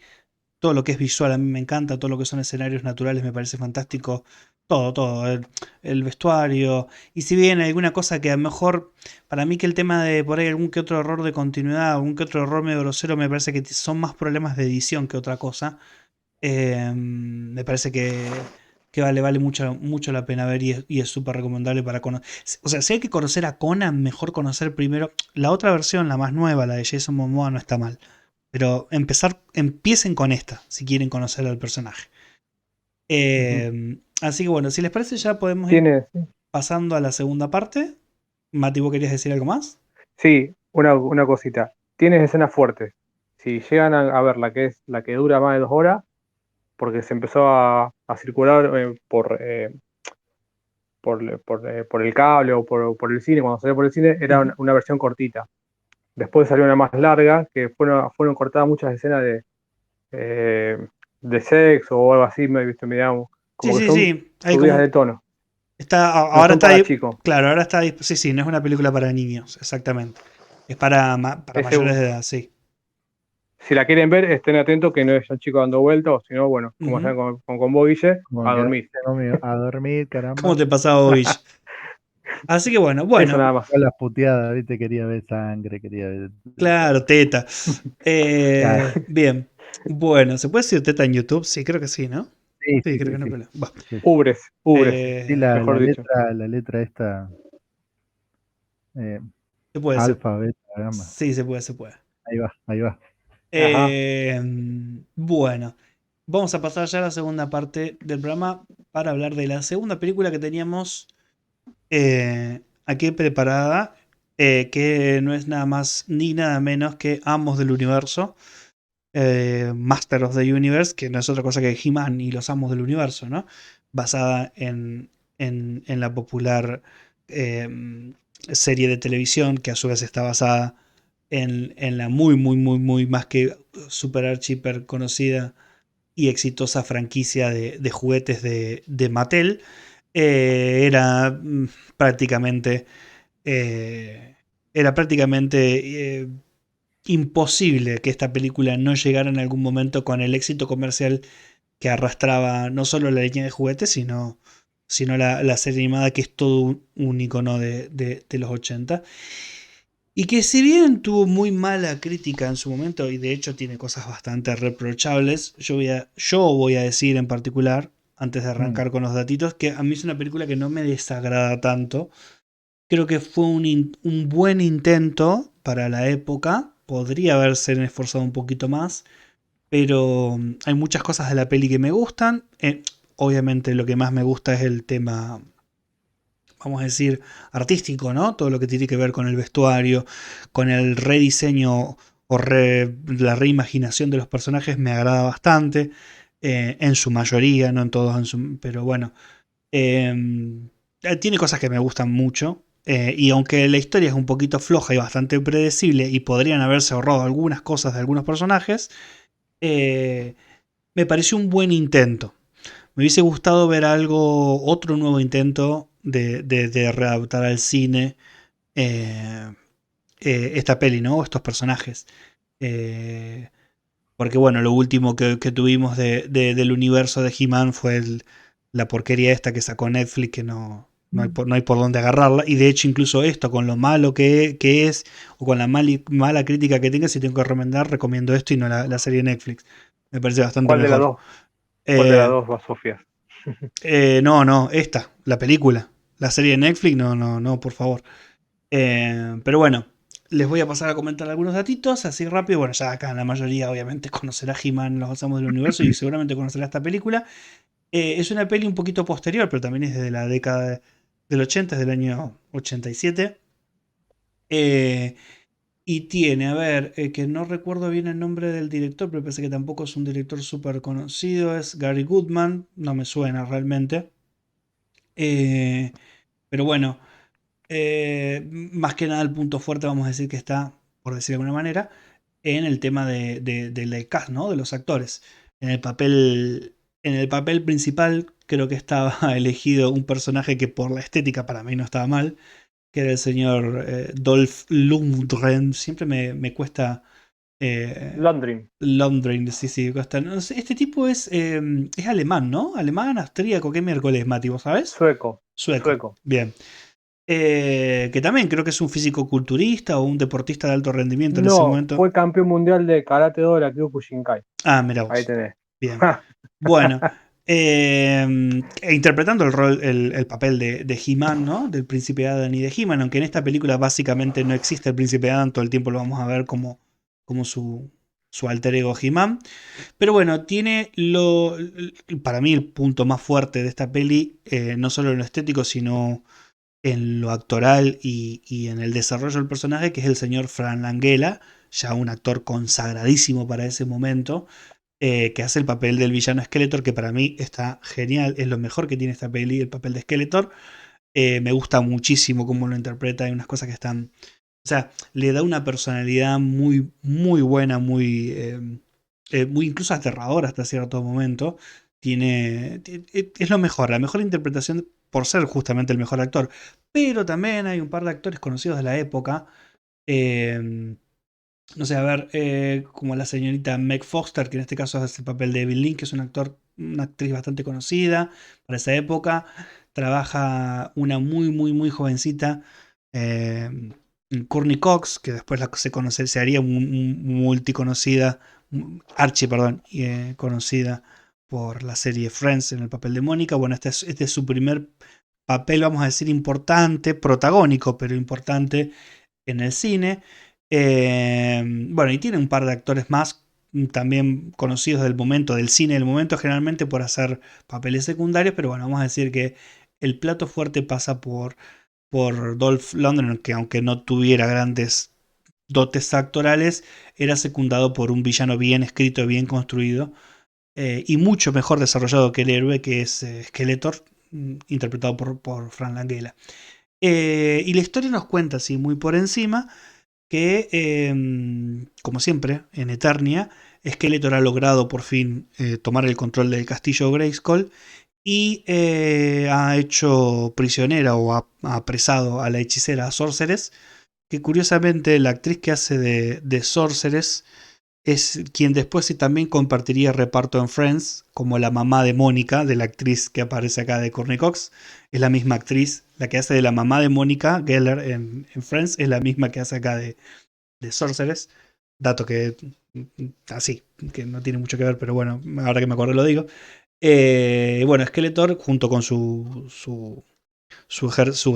todo lo que es visual a mí me encanta, todo lo que son escenarios naturales me parece fantástico, todo, todo, el vestuario. Y si bien hay alguna cosa que a lo mejor, para mí que el tema de por ahí algún que otro error de continuidad, algún que otro error medio grosero, me parece que son más problemas de edición que otra cosa. Me parece que vale mucho, mucho la pena ver y es súper recomendable para conocer. O sea, si hay que conocer a Conan, mejor conocer primero. La otra versión, la más nueva, la de Jason Momoa, no está mal. Pero empiecen con esta, si quieren conocer al personaje. Ujú. Así que bueno, si les parece ya podemos ir Tiene, pasando a la segunda parte. Mati, ¿vos querías decir algo más? sí, una cosita. Tienes escenas fuertes. Si llegan a ver la que es la que dura más de 2 horas, porque se empezó a circular por el cable o por el cine, cuando salió por el cine, era Ujú. una versión cortita. Después salió una más larga, que fueron cortadas muchas escenas eh, de sexo o algo así, digamos, Sí, como que sí, son sí. Hay subidas como. de tono, no Ahora son está para ahí. chicos. Claro, ahora está ahí. Sí, sí, no es una película para niños, exactamente. Es para Ese, mayores de edad, sí. si la quieren ver, estén atentos que no es un chico dando vueltas, o si no, bueno, como Ujú. saben con vos, Guille, Como a quedaste dormir. conmigo, a dormir, ¿Cómo caramba. te pasaba hoy? Así que bueno, Eso bueno, nada más. Todas las puteadas, ¿viste? Quería ver sangre, quería ver de todo. claro, teta. Claro. Bien. Bueno, ¿se puede decir teta en YouTube? Sí, creo que sí, ¿no? Sí, Sí, sí, creo sí, que no sí, pelea. Va. sí. Ubres, Sí, mejor dicho. la letra esta, eh, Se puede, alfa, beta, gamma. sí, se puede, se puede. Ahí va, ahí va. Ajá. Eh, bueno, vamos a pasar ya a la segunda parte del programa para hablar de la segunda película que teníamos aquí preparada, que no es nada más ni nada menos que Amos del Universo, Master of the Universe, que no es otra cosa que He-Man y los Amos del Universo, ¿no? Basada en la popular serie de televisión, que a su vez está basada en la muy, muy, muy, muy más que super archiper conocida y exitosa franquicia de juguetes de Mattel. Era prácticamente eh, era prácticamente imposible que esta película no llegara en algún momento con el éxito comercial que arrastraba no solo la línea de juguetes, sino la serie animada, que es todo un icono de los 80. Y que si bien tuvo muy mala crítica en su momento, y de hecho tiene cosas bastante reprochables, yo voy a decir en particular, antes de arrancar con los datitos, que a mí es una película que no me desagrada tanto. Creo que fue un buen intento para la época. Podría haberse esforzado un poquito más, pero hay muchas cosas de la peli que me gustan. Obviamente lo que más me gusta es el tema, vamos a decir, artístico, ¿no? Todo lo que tiene que ver con el vestuario, con el rediseño o la reimaginación de los personajes me agrada bastante. En su mayoría, no en todos, pero bueno. Tiene cosas que me gustan mucho. Y aunque la historia es un poquito floja y bastante predecible y podrían haberse ahorrado algunas cosas de algunos personajes, eh, me pareció un buen intento. Me hubiese gustado ver otro nuevo intento de readaptar al cine esta peli, ¿no? Estos personajes. Eh, Porque bueno, lo último que tuvimos del universo de He-Man fue la porquería esta que sacó Netflix, que no hay por dónde agarrarla. Y de hecho incluso esto, con lo malo que es, o con la mala crítica que tenga, si tengo que recomendar, recomiendo esto y no la serie de Netflix. Me parece bastante ¿Cuál de las mejor. dos? ¿Cuál de las Eh, dos va Sofía? no, esta, la película. La serie de Netflix, no, por favor. Pero bueno, les voy a pasar a comentar algunos datitos así rápido. Bueno, ya acá la mayoría obviamente conocerá He-Man, los Amos del Universo, y seguramente conocerá esta película. Es una peli un poquito posterior, pero también es de la década del 80, es del año 87. Eh, y tiene, a ver, que no recuerdo bien el nombre del director, pero parece que tampoco es un director súper conocido. Es Gary Goodman, no me suena realmente. Eh, pero bueno, más que nada el punto fuerte, vamos a decir que está, por decir de alguna manera, en el tema del cast, ¿no? De los actores. En el papel principal creo que estaba elegido un personaje que por la estética para mí no estaba mal, que era el señor Dolph Lundgren. Siempre me cuesta... Londrin. Lundgren, sí, sí, cuesta. No sé, este tipo es alemán, ¿no? Alemán, austríaco, ¿qué miércoles, Mati, vos sabés? Sueco. Sueco, Sueco. bien. Que también creo que es un físico-culturista o un deportista de alto rendimiento en ese No, momento. fue campeón mundial de Karate Do de la Kyokushinkai. Ah, mira Ahí vos. tenés. Bien. Bueno, interpretando el papel de He-Man, ¿no? Del príncipe Adam y de He-Man, aunque en esta película básicamente no existe el príncipe Adam, todo el tiempo lo vamos a ver como su alter ego He-Man. Pero bueno, tiene para mí el punto más fuerte de esta peli, no solo en lo estético, sino en lo actoral y en el desarrollo del personaje, que es el señor Fran Langella, ya un actor consagradísimo para ese momento, que hace el papel del villano Skeletor, que para mí está genial, es lo mejor que tiene esta peli, el papel de Skeletor. Me gusta muchísimo cómo lo interpreta, hay unas cosas que están... O sea, le da una personalidad muy, muy buena, muy incluso aterradora hasta cierto momento. Es lo mejor, la mejor interpretación por ser justamente el mejor actor. Pero también hay un par de actores conocidos de la época. eh, no sé, a ver, como la señorita Meg Foster, que en este caso hace el papel de Evelyn Lynn, que es una actriz bastante conocida para esa época. Trabaja una muy, muy, muy jovencita, eh, Courtney Cox, que después se haría multiconocida, archi, perdón, conocida por la serie Friends en el papel de Mónica. Bueno, este es su primer papel, vamos a decir, importante, protagónico, pero importante en el cine. Bueno, y tiene un par de actores más también conocidos del momento, del cine del momento, generalmente por hacer papeles secundarios, pero bueno, vamos a decir que el plato fuerte pasa por Dolph Lundgren, que aunque no tuviera grandes dotes actorales, era secundado por un villano bien escrito, bien construido, y mucho mejor desarrollado que el héroe, que es Skeletor, interpretado por Frank Langella. Y la historia nos cuenta, así muy por encima, que, como siempre, en Eternia, Skeletor ha logrado por fin tomar el control del castillo Grayskull y ha hecho prisionera o ha apresado a la hechicera Sorceress, que curiosamente la actriz que hace de Sorceress es quien después sí también compartiría reparto en Friends, como la mamá de Mónica, de la actriz que aparece acá de Courtney Cox. Es la misma actriz, la que hace de la mamá de Mónica Geller en Friends, es la misma que hace acá de Sorceress. Dato que así, que no tiene mucho que ver, pero bueno, ahora que me acuerdo lo digo. Bueno, Skeletor, junto con su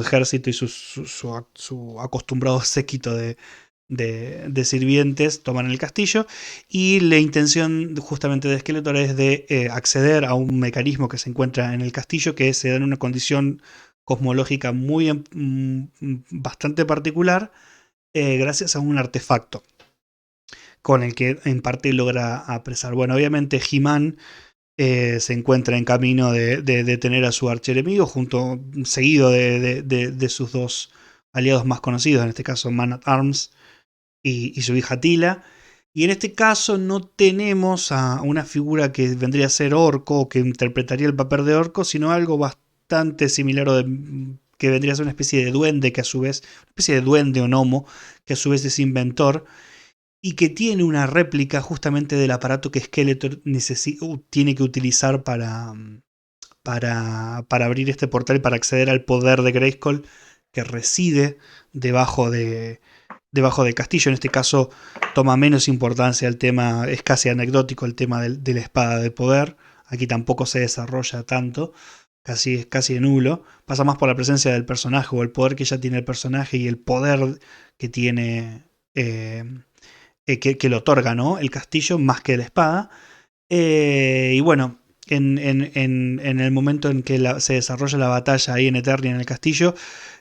ejército y su acostumbrado séquito de sirvientes, toman el castillo, y la intención justamente de Skeletor es de acceder a un mecanismo que se encuentra en el castillo, que se da en una condición cosmológica bastante particular, gracias a un artefacto con el que en parte logra apresar. Bueno, obviamente He-Man se encuentra en camino de detener a su archienemigo, seguido de sus dos aliados más conocidos, en este caso Man at Arms y su hija Tila. Y en este caso no tenemos a una figura que vendría a ser Orco, que interpretaría el papel de Orco, sino algo bastante similar que vendría a ser una especie de duende, que a su vez, una especie de duende o gnomo, que a su vez es inventor, y que tiene una réplica justamente del aparato que Skeletor tiene que utilizar para abrir este portal y para acceder al poder de Grayskull, que reside debajo del castillo. En este caso toma menos importancia el tema, es casi anecdótico el tema de la espada de poder. Aquí tampoco se desarrolla tanto, es casi nulo. Pasa más por la presencia del personaje o el poder que ya tiene el personaje y el poder que tiene, que le otorga, ¿no?, el castillo, más que la espada. Y bueno, en el momento en que se desarrolla la batalla ahí en Eternia, en el castillo,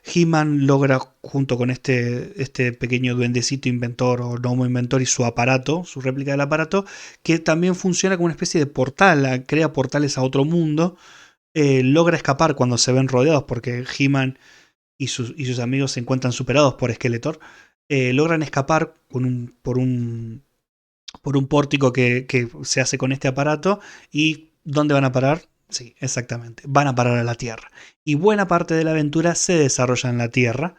He-Man logra, junto con este pequeño duendecito inventor o gnomo inventor y su aparato, su réplica del aparato, que también funciona como una especie de portal, crea portales a otro mundo, logra escapar cuando se ven rodeados, porque He-Man y sus amigos se encuentran superados por Skeletor. Logran escapar por un pórtico que se hace con este aparato. ¿Y dónde van a parar? Sí, exactamente, van a parar a la Tierra. Y buena parte de la aventura se desarrolla en la Tierra.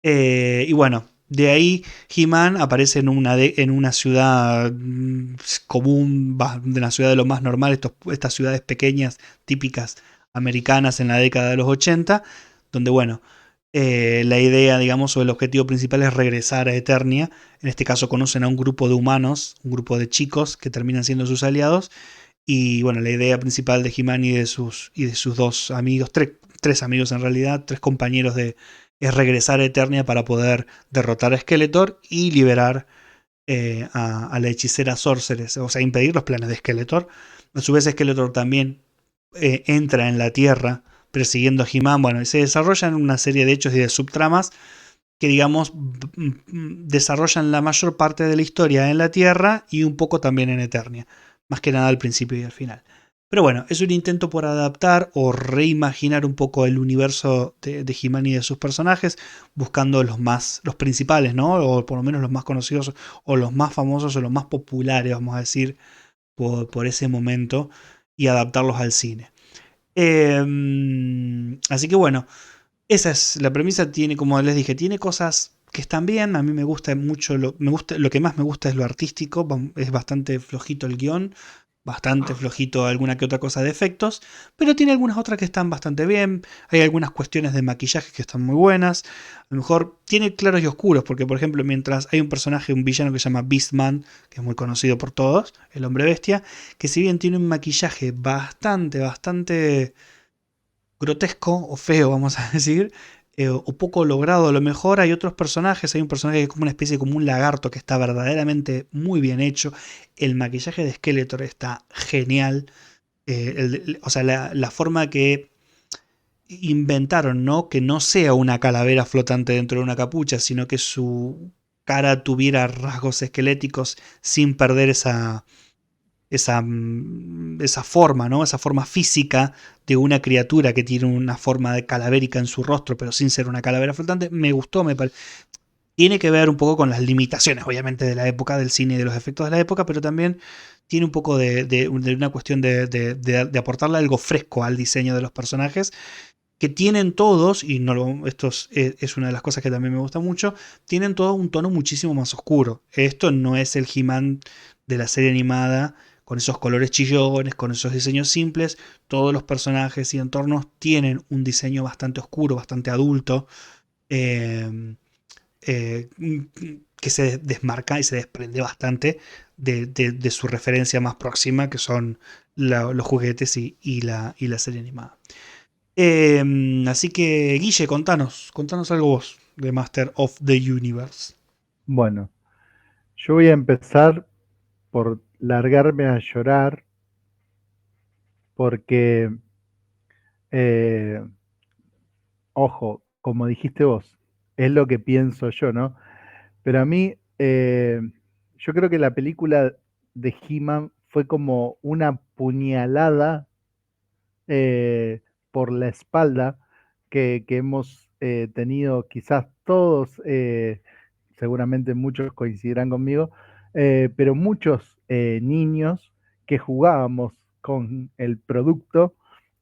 Y bueno, de ahí He-Man aparece en una ciudad común, de una ciudad de lo más normal, estas ciudades pequeñas, típicas americanas en la década de los 80, donde bueno, la idea, digamos, o el objetivo principal es regresar a Eternia. En este caso conocen a un grupo de humanos, un grupo de chicos que terminan siendo sus aliados. Y bueno, la idea principal de He-Man y de sus dos amigos, tres amigos en realidad, tres compañeros es regresar a Eternia para poder derrotar a Skeletor y liberar a la hechicera Sorceress, o sea, impedir los planes de Skeletor. A su vez, Skeletor también entra en la Tierra persiguiendo a He-Man. Bueno, y se desarrollan una serie de hechos y de subtramas que, digamos, desarrollan la mayor parte de la historia en la Tierra y un poco también en Eternia, más que nada al principio y al final. Pero bueno, es un intento por adaptar o reimaginar un poco el universo de He-Man y de sus personajes, buscando los principales, ¿no? O por lo menos los más conocidos, o los más famosos, o los más populares, vamos a decir, por ese momento, y adaptarlos al cine. Así que bueno, esa es la premisa. Tiene, como les dije, tiene cosas que están bien. A mí me gusta mucho, lo que más me gusta es lo artístico. Es bastante flojito el guión, bastante flojito alguna que otra cosa de efectos, pero tiene algunas otras que están bastante bien. Hay algunas cuestiones de maquillaje que están muy buenas. A lo mejor tiene claros y oscuros, porque por ejemplo, mientras hay un personaje, un villano que se llama Beastman, que es muy conocido por todos, el hombre bestia, que si bien tiene un maquillaje bastante grotesco o feo, vamos a decir, o poco logrado, a lo mejor hay otros personajes. Hay un personaje que es como una especie, como un lagarto, que está verdaderamente muy bien hecho. El maquillaje de Skeletor está genial. O sea, la forma que inventaron, ¿no? Que no sea una calavera flotante dentro de una capucha, sino que su cara tuviera rasgos esqueléticos sin perder esa forma, ¿no? Esa forma física de una criatura que tiene una forma de calavérica en su rostro, pero sin ser una calavera flotante. Me gustó, tiene que ver un poco con las limitaciones, obviamente, de la época, del cine y de los efectos de la época, pero también tiene un poco de una cuestión de aportarle algo fresco al diseño de los personajes, que tienen todos, y esto es una de las cosas que también me gusta mucho, tienen todos un tono muchísimo más oscuro. Esto no es el He-Man de la serie animada, con esos colores chillones, con esos diseños simples. Todos los personajes y entornos tienen un diseño bastante oscuro, bastante adulto. Eh, eh, que se desmarca y se desprende bastante de su referencia más próxima, que son los juguetes y la serie animada. Así que, Guille, contanos algo vos de Master of the Universe. Bueno, yo voy a empezar por largarme a llorar porque, eh, ojo, como dijiste vos, es lo que pienso yo, ¿no? Pero a mí, yo creo que la película de He-Man fue como una puñalada por la espalda que hemos tenido quizás todos, seguramente muchos coincidirán conmigo, pero muchos niños que jugábamos con el producto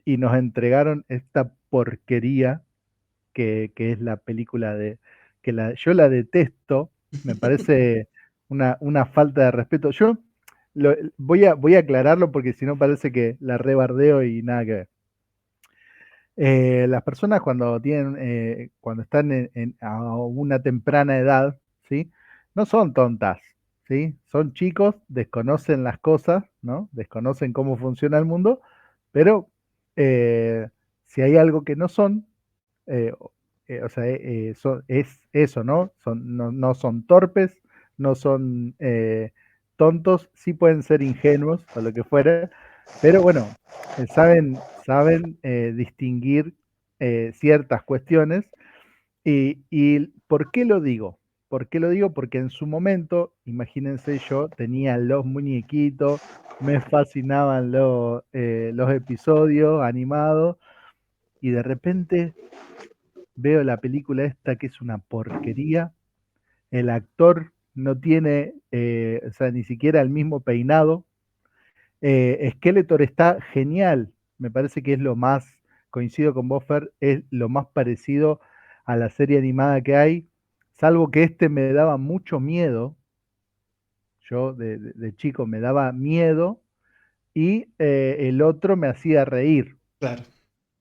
y nos entregaron esta porquería que es la película yo la detesto, me parece una falta de respeto. Yo voy a aclararlo porque si no parece que la rebardeo y nada que ver. Las personas cuando están a una temprana edad, ¿sí? No son tontas, ¿sí? Son chicos, desconocen las cosas, ¿no? Desconocen cómo funciona el mundo, pero si hay algo que no son, eh, o sea, es eso, ¿no? No son torpes, no son tontos, sí pueden ser ingenuos o lo que fuera, pero bueno, saben distinguir ciertas cuestiones. ¿Y por qué lo digo? ¿Por qué lo digo? Porque en su momento, imagínense, yo tenía los muñequitos, me fascinaban los episodios animados y de repente veo la película esta que es una porquería. El actor no tiene, o sea, ni siquiera el mismo peinado. Skeletor está genial. Me parece que es lo más, coincido con vos, Fer, es lo más parecido a la serie animada que hay, salvo que este me daba mucho miedo. Yo de chico me daba miedo y el otro me hacía reír. Claro.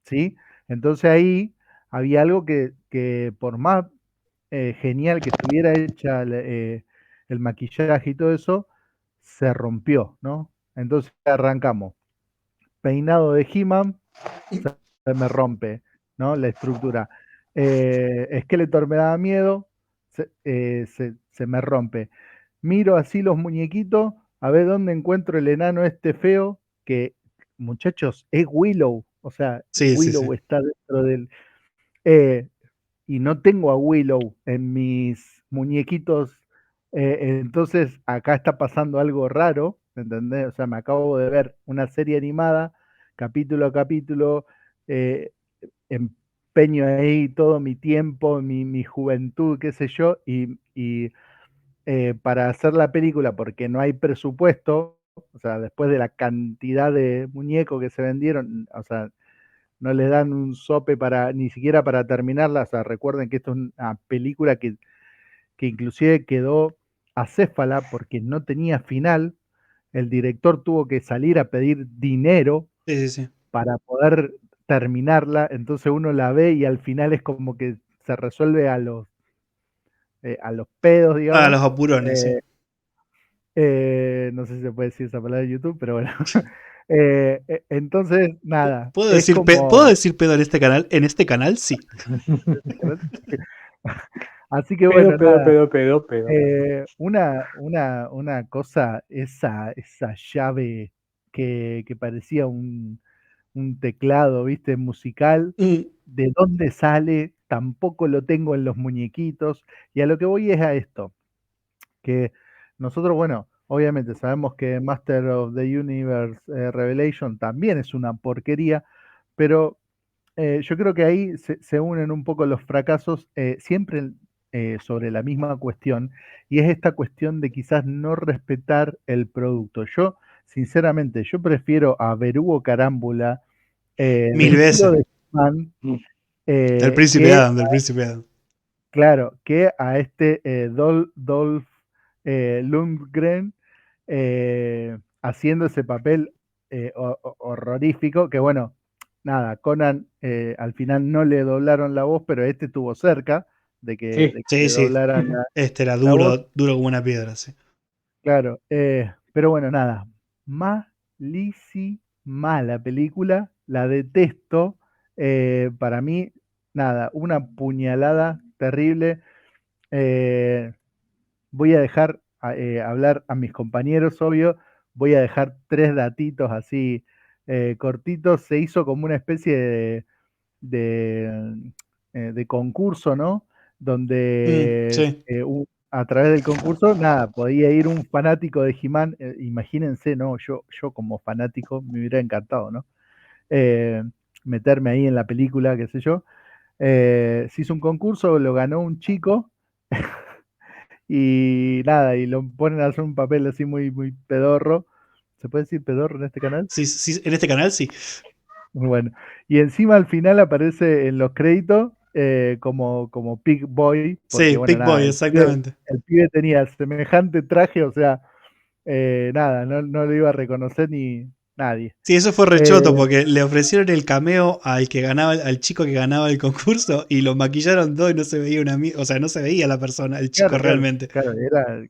¿Sí? Entonces ahí había algo que por más genial que estuviera hecha el maquillaje y todo eso, se rompió, ¿no? Entonces arrancamos. Peinado de He-Man, se me rompe, ¿no? La estructura. Skeletor me daba miedo, se me rompe. Miro así los muñequitos, a ver dónde encuentro el enano este feo, que, muchachos, es Willow, o sea, Sí, sí, sí. Willow está dentro del... eh, y no tengo a Willow en mis muñequitos, entonces acá está pasando algo raro, ¿entendés? O sea, me acabo de ver una serie animada, capítulo a capítulo, eh, empeño ahí todo mi tiempo, mi juventud, qué sé yo, y para hacer la película, porque no hay presupuesto, o sea, después de la cantidad de muñecos que se vendieron, o sea, no les dan un sope para, ni siquiera para terminarla. O sea, recuerden que esto es una película que inclusive quedó acéfala porque no tenía final. El director tuvo que salir a pedir dinero Sí, sí, sí. para poder terminarla. Entonces uno la ve y al final es como que se resuelve a los pedos, Ah, digamos. los apurones, sí. Eh, no sé si se puede decir esa palabra de YouTube, pero bueno. Entonces, nada, es ¿Puedo como... decir pedo en este canal? En este canal, sí. Así que Pedo, bueno, pedo, nada. pedo, pedo, pedo. Una cosa, esa llave que parecía un teclado, ¿viste? Musical. ¿De dónde sale? Tampoco lo tengo en los muñequitos. Y a lo que voy es a esto, que nosotros, bueno, obviamente sabemos que Master of the Universe Revelation también es una porquería, pero yo creo que ahí se unen un poco los fracasos siempre sobre la misma cuestión, y es esta cuestión de quizás no respetar el producto. Yo, sinceramente, yo prefiero a Berugo Carámbula Mil vestido veces. de Man Del príncipe que, Adam, del príncipe Adam. claro, que a este Dolph Lundgren haciendo ese papel horrorífico, que bueno, nada, Conan al final no le doblaron la voz, pero este estuvo cerca Sí, de que Sí, le sí. doblaran Este era la voz, duro, duro como una piedra, sí. claro. Pero bueno, nada, malísima la película, la detesto. Para mí, nada, una puñalada terrible. Eh, Voy a dejar hablar a mis compañeros, obvio. Voy a dejar tres datitos así cortitos. Se hizo como una especie de concurso, ¿no? Donde Sí. a través del concurso, nada, podía ir un fanático de He-Man. Imagínense, ¿no? Yo como fanático me hubiera encantado, ¿no? Eh, Meterme ahí en la película, qué sé yo. Se hizo un concurso, lo ganó un chico y nada, y lo ponen a hacer un papel así muy, muy pedorro. ¿Se puede decir pedorro en este canal? Sí, sí, en este canal sí. Muy bueno. Y encima al final aparece en los créditos como Pig Boy, porque Sí, bueno, Big Boy, nada, exactamente. el pibe tenía semejante traje, o sea, nada, no lo iba a reconocer ni nadie. Sí, eso fue Eh, rechoto porque le ofrecieron el cameo al que ganaba, al chico que ganaba el concurso y lo maquillaron todo y no se veía o sea, no se veía la persona, el chico claro, claro, realmente. claro,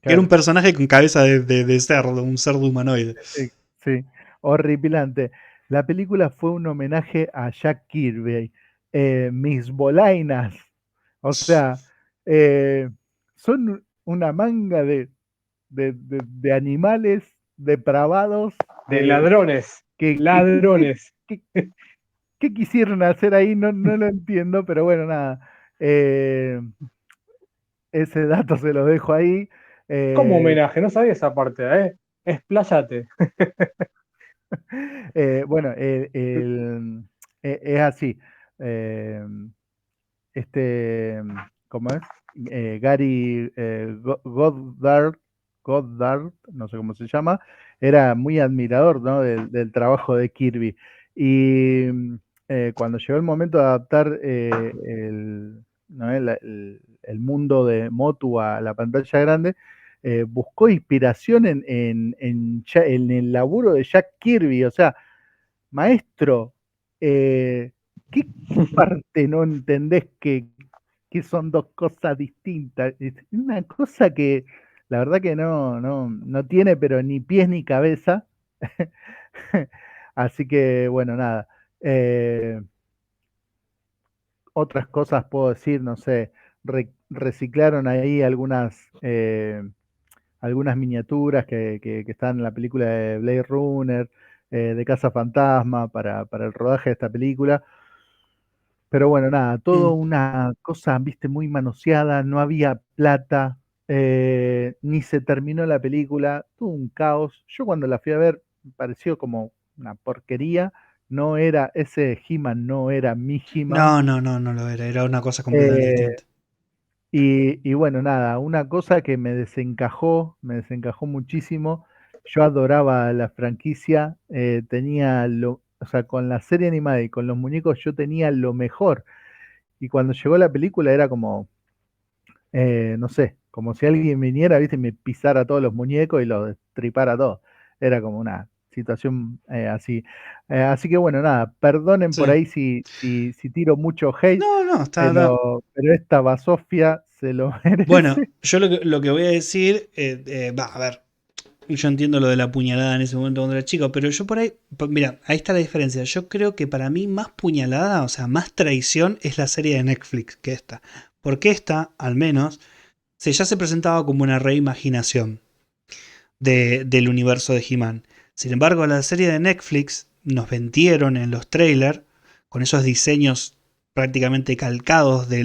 Era un claro, personaje con cabeza de cerdo, un cerdo humanoide. sí, sí, horripilante. La película fue un homenaje a Jack Kirby, Mis Bolainas. O sea, eh, son una manga de animales depravados de ladrones, ¿qué, ladrones. qué- qué quisieron hacer ahí? No lo entiendo, pero bueno, nada. Eh, Ese dato se lo dejo ahí. Como Eh, homenaje, no sabía esa parte, ¿eh? Expláyate. bueno, es así. Eh, este, ¿Cómo es? Gary Goddard, no sé cómo se llama, era muy admirador, ¿no? del trabajo de Kirby. Y cuando llegó el momento de adaptar ¿no? el mundo de Motu a la pantalla grande, buscó inspiración en el laburo de Jack Kirby. O sea, maestro, ¿qué parte no entendés que son dos cosas distintas? Es una cosa que la verdad que no tiene pero ni pies ni cabeza. Así que bueno, nada. Eh, Otras cosas puedo decir, no sé, reciclaron ahí algunas miniaturas que están en la película de Blade Runner, de Casa Fantasma, para el rodaje de esta película. Pero bueno, nada, todo Mm. una cosa, viste, muy manoseada, no había plata, ni se terminó la película, tuvo un caos. Yo cuando la fui a ver, me pareció como una porquería, no era, ese He-Man no era mi He-Man. No lo era, era una cosa completamente Eh, distinta. y bueno, nada, una cosa que me desencajó muchísimo. Yo adoraba la franquicia, o sea, con la serie animada y con los muñecos yo tenía lo mejor. Y cuando llegó la película era como, no sé, como si alguien viniera, viste, y me pisara todos los muñecos y los destripara todos. Era como una situación así. Así que bueno, nada, perdonen por Sí. ahí si tiro mucho hate, No, está. pero esta basofia se lo Bueno, merece. yo lo que voy a decir, a ver, yo entiendo lo de la puñalada en ese momento cuando era chico, pero yo por ahí, mira, ahí está la diferencia. Yo creo que para mí más puñalada, o sea, más traición es la serie de Netflix que esta. Porque esta, al menos, ya se presentaba como una reimaginación del universo de He-Man. Sin embargo, la serie de Netflix nos vendieron en los trailers, con esos diseños prácticamente calcados de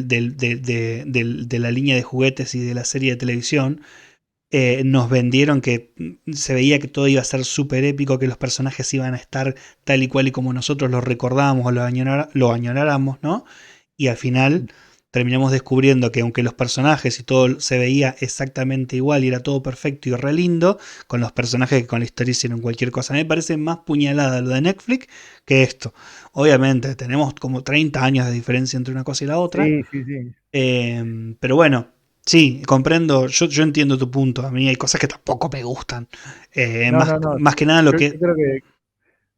la línea de juguetes y de la serie de televisión, nos vendieron que se veía que todo iba a ser súper épico, que los personajes iban a estar tal y cual y como nosotros los recordábamos o lo añoráramos, ¿no? Y al final terminamos descubriendo que aunque los personajes y todo se veía exactamente igual y era todo perfecto y re lindo, con los personajes que con la historia hicieron cualquier cosa. A mí me parece más puñalada lo de Netflix que esto. Obviamente tenemos como 30 años de diferencia entre una cosa y la otra. Sí, sí, sí. Pero bueno, sí, comprendo, yo entiendo tu punto. A mí hay cosas que tampoco me gustan. No, no, no. Más que nada lo Yo que... creo que,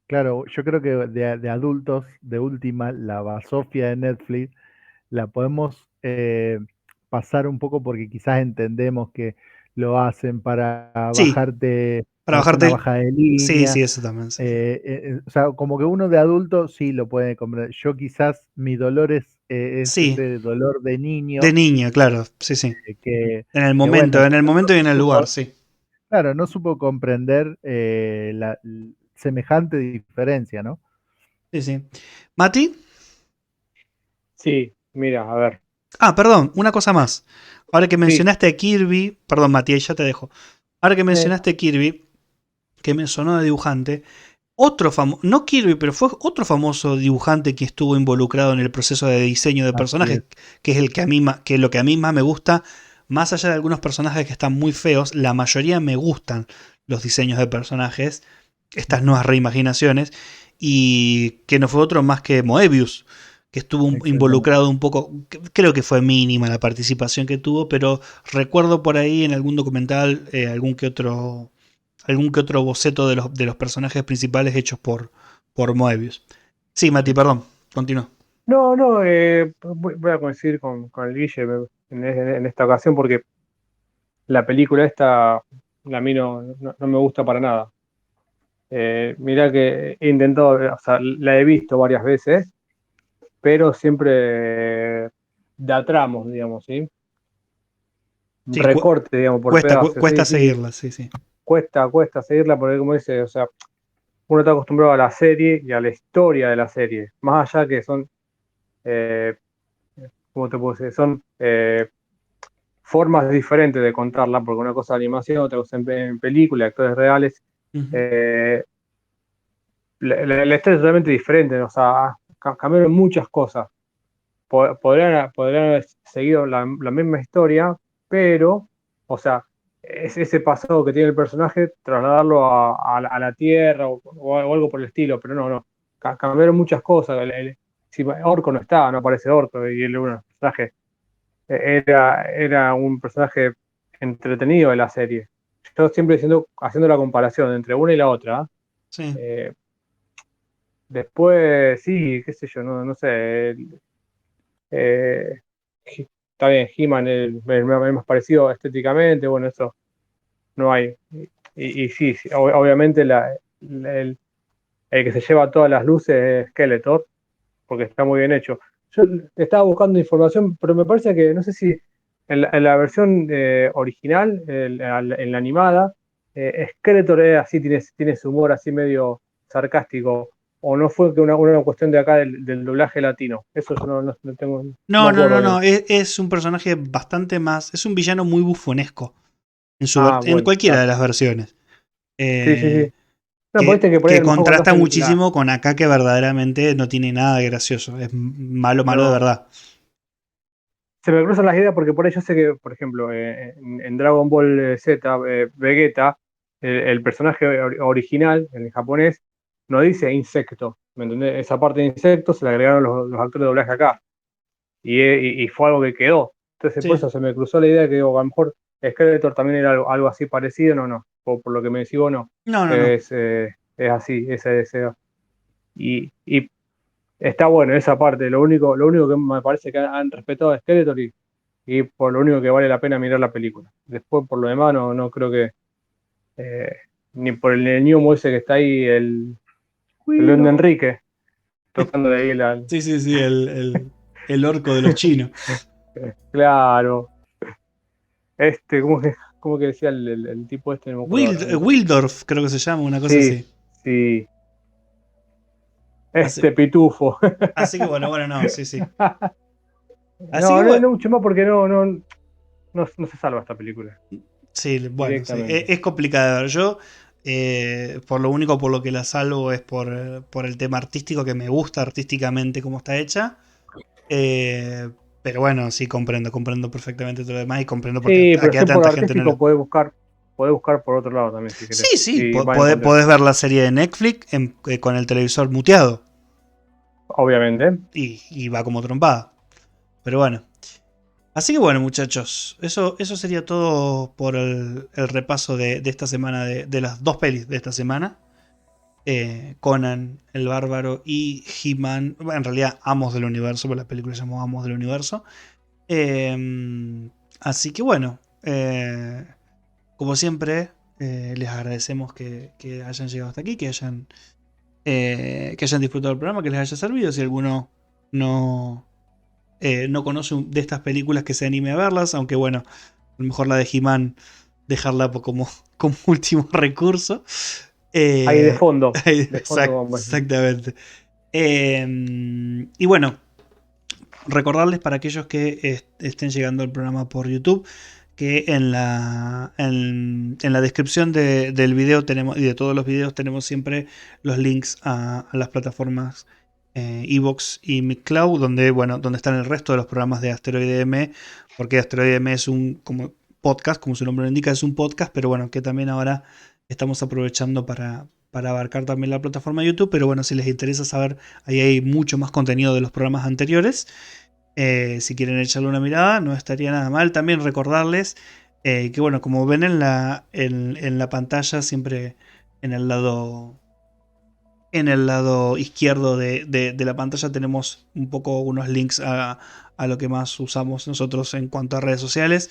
claro, yo creo que de adultos, de última, la basofia de Netflix la podemos pasar un poco porque quizás entendemos que lo hacen para Sí, bajarte, para para hacer una bajarte... baja de Sí, línea. sí, eso también, sí. O sea, como que uno de adulto sí lo puede comprender. Yo quizás mi dolor es Sí, ese dolor de de niño niño, claro, sí, sí. eh, que, En el momento y en el lugar, sí. claro, no supo comprender la semejante diferencia, ¿no? Sí, sí. Mati. Sí, mira, a ver. Ah, perdón, una cosa más. Ahora que Sí, mencionaste a Kirby, perdón, Mati, ya te dejo. Ahora que eh, mencionaste a Kirby, que me sonó de dibujante, otro famoso, no Kirby, pero fue otro famoso dibujante que estuvo involucrado en el proceso de diseño de Así personajes, es. que es el que a mí, que lo que a mí más me gusta, más allá de algunos personajes que están muy feos, la mayoría me gustan los diseños de personajes, estas Ujú, nuevas reimaginaciones, y que no fue otro más que Moebius, que estuvo exactamente. involucrado un poco, creo que fue mínima la participación que tuvo, pero recuerdo por ahí en algún documental algún que otro boceto de los personajes principales hechos por Moebius. Sí, Mati, Sí. perdón, continúa. no, no, voy a coincidir con el Guille en esta ocasión porque la película esta a mí no me gusta para nada. Mirá que he intentado, o sea, la he visto varias veces, pero siempre de a tramos, digamos, ¿sí? Un Sí, recorte, digamos, por pedazos, sí, cuesta sí, seguirla, sí, sí. cuesta seguirla porque como dice, o sea, uno está acostumbrado a la serie y a la historia de la serie, más allá que son, eh, ¿cómo te puedo decir? Son formas diferentes de contarla, porque una cosa es animación, otra cosa en película, actores reales. Ujú. Eh, la historia es totalmente diferente, o sea, cambiaron muchas cosas. Podrían haber seguido la misma historia, pero, o sea, es ese pasado que tiene el personaje, trasladarlo a la Tierra o algo por el estilo, pero no. Cambiaron muchas cosas. Si Orco no está, no aparece Orco, y él un personaje, era un personaje entretenido de la serie. Yo siempre haciendo la comparación entre una y la otra. Sí. eh, Después, sí, qué sé yo, no sé. Eh, Está bien, He-Man es más parecido estéticamente, bueno, eso no hay. Y sí, sí, obviamente el que se lleva todas las luces es Skeletor, porque está muy bien hecho. Yo estaba buscando información, pero me parece que, no sé si en la versión original, en la animada, Skeletor es así, tiene su humor así medio sarcástico, o no fue que una cuestión de acá del doblaje latino. Eso yo no tengo, no me acuerdo bien. No, es un personaje bastante más, es un villano muy bufonesco Ah, en bueno, cualquiera claro. de las versiones. Sí, sí, Eh, sí. No, pues viste que por ahí a que lo mejor cuando contrasta hacen la. muchísimo con acá que verdaderamente no tiene nada de gracioso, es malo de No. verdad. Se me cruzan las ideas porque por ahí yo sé que, por ejemplo, en Dragon Ball Z, Vegeta, el personaje original, en el japonés, no dice insecto. ¿Me entendés? Esa parte de insecto se le agregaron los actores de doblaje acá. Y fue algo que quedó. Entonces, por Sí. eso se me cruzó la idea que digo, a lo mejor Skeletor también era algo así parecido. No. Por lo que me decís vos, no. No. Es así. Y está bueno esa parte. Lo único que me parece que han respetado a Skeletor y por lo único que vale la pena mirar la película. Después, por lo demás, no creo que. eh, Ni por el New ese que está ahí, el León de Willow. Enrique, tocando de ahí Sí, sí, sí, el orco de los chinos. claro. ¿Cómo que decía el tipo este? No me acuerdo ahora. Wildorf, creo que se llama, una cosa Sí, así. sí. Este pitufo. Así que bueno, no, sí. Así No, que no, bueno. no mucho más porque no se salva esta película. Sí, bueno, sí, Directamente. es complicado de ver. Yo, por lo único por lo que la salvo es por el tema artístico, que me gusta artísticamente cómo está hecha. Eh, pero bueno, sí, comprendo perfectamente todo lo demás y comprendo por qué Sí, a pero qué a yo por tanta gente no le. artístico podés buscar por otro lado también si querés. Sí, Y vas a encontrar. podés ver la serie de Netflix con el televisor muteado Obviamente. y va como trompada. Pero bueno. Así que bueno, muchachos, eso sería todo por el repaso de esta semana, de las dos pelis de esta semana. Conan el Bárbaro y He-Man. Bueno, en realidad, Amos del Universo, porque la película se llamó Amos del Universo. Así que bueno, como siempre, les agradecemos que hayan llegado hasta aquí, que hayan disfrutado del programa, que les haya servido. Si alguno no conoce de estas películas, que se anime a verlas, aunque bueno, a lo mejor la de He-Man dejarla como último recurso. Ahí de fondo. De fondo vamos a decir. Exactamente. Y bueno, recordarles para aquellos que estén llegando al programa por YouTube que en la descripción del video tenemos, y de todos los videos tenemos siempre los links a las plataformas Evox y Mixcloud, donde están el resto de los programas de Asteroide M, porque Asteroide M es un como podcast, como su nombre lo indica, es un podcast, pero bueno, que también ahora estamos aprovechando para abarcar también la plataforma de YouTube. Pero bueno, si les interesa saber, ahí hay mucho más contenido de los programas anteriores. Si quieren echarle una mirada, no estaría nada mal. También recordarles que, bueno, como ven en la pantalla, siempre en el lado, en el lado izquierdo de la pantalla tenemos un poco unos links a lo que más usamos nosotros en cuanto a redes sociales.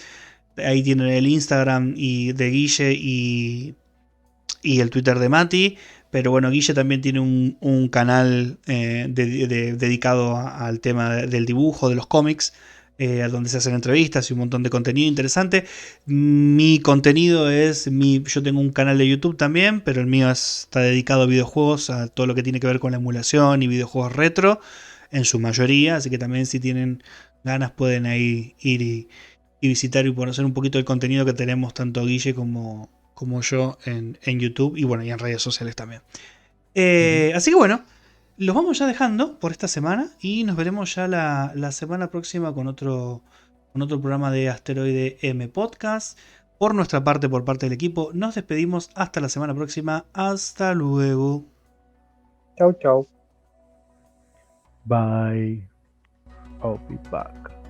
Ahí tienen el Instagram de Guille y el Twitter de Mati. Pero bueno, Guille también tiene un canal dedicado al tema del dibujo, de los cómics, donde se hacen entrevistas y un montón de contenido interesante. Mi contenido yo tengo un canal de YouTube también, pero el mío está dedicado a videojuegos, a todo lo que tiene que ver con la emulación y videojuegos retro, en su mayoría. Así que también, si tienen ganas, pueden ahí ir y visitar y conocer un poquito el contenido que tenemos tanto Guille como yo en YouTube y bueno, y en redes sociales también. Así que bueno, los vamos ya dejando por esta semana y nos veremos ya la semana próxima con otro programa de Asteroide M Podcast. Por nuestra parte, por parte del equipo, nos despedimos hasta la semana próxima. Hasta luego. Chau, chau. Bye. I'll be back.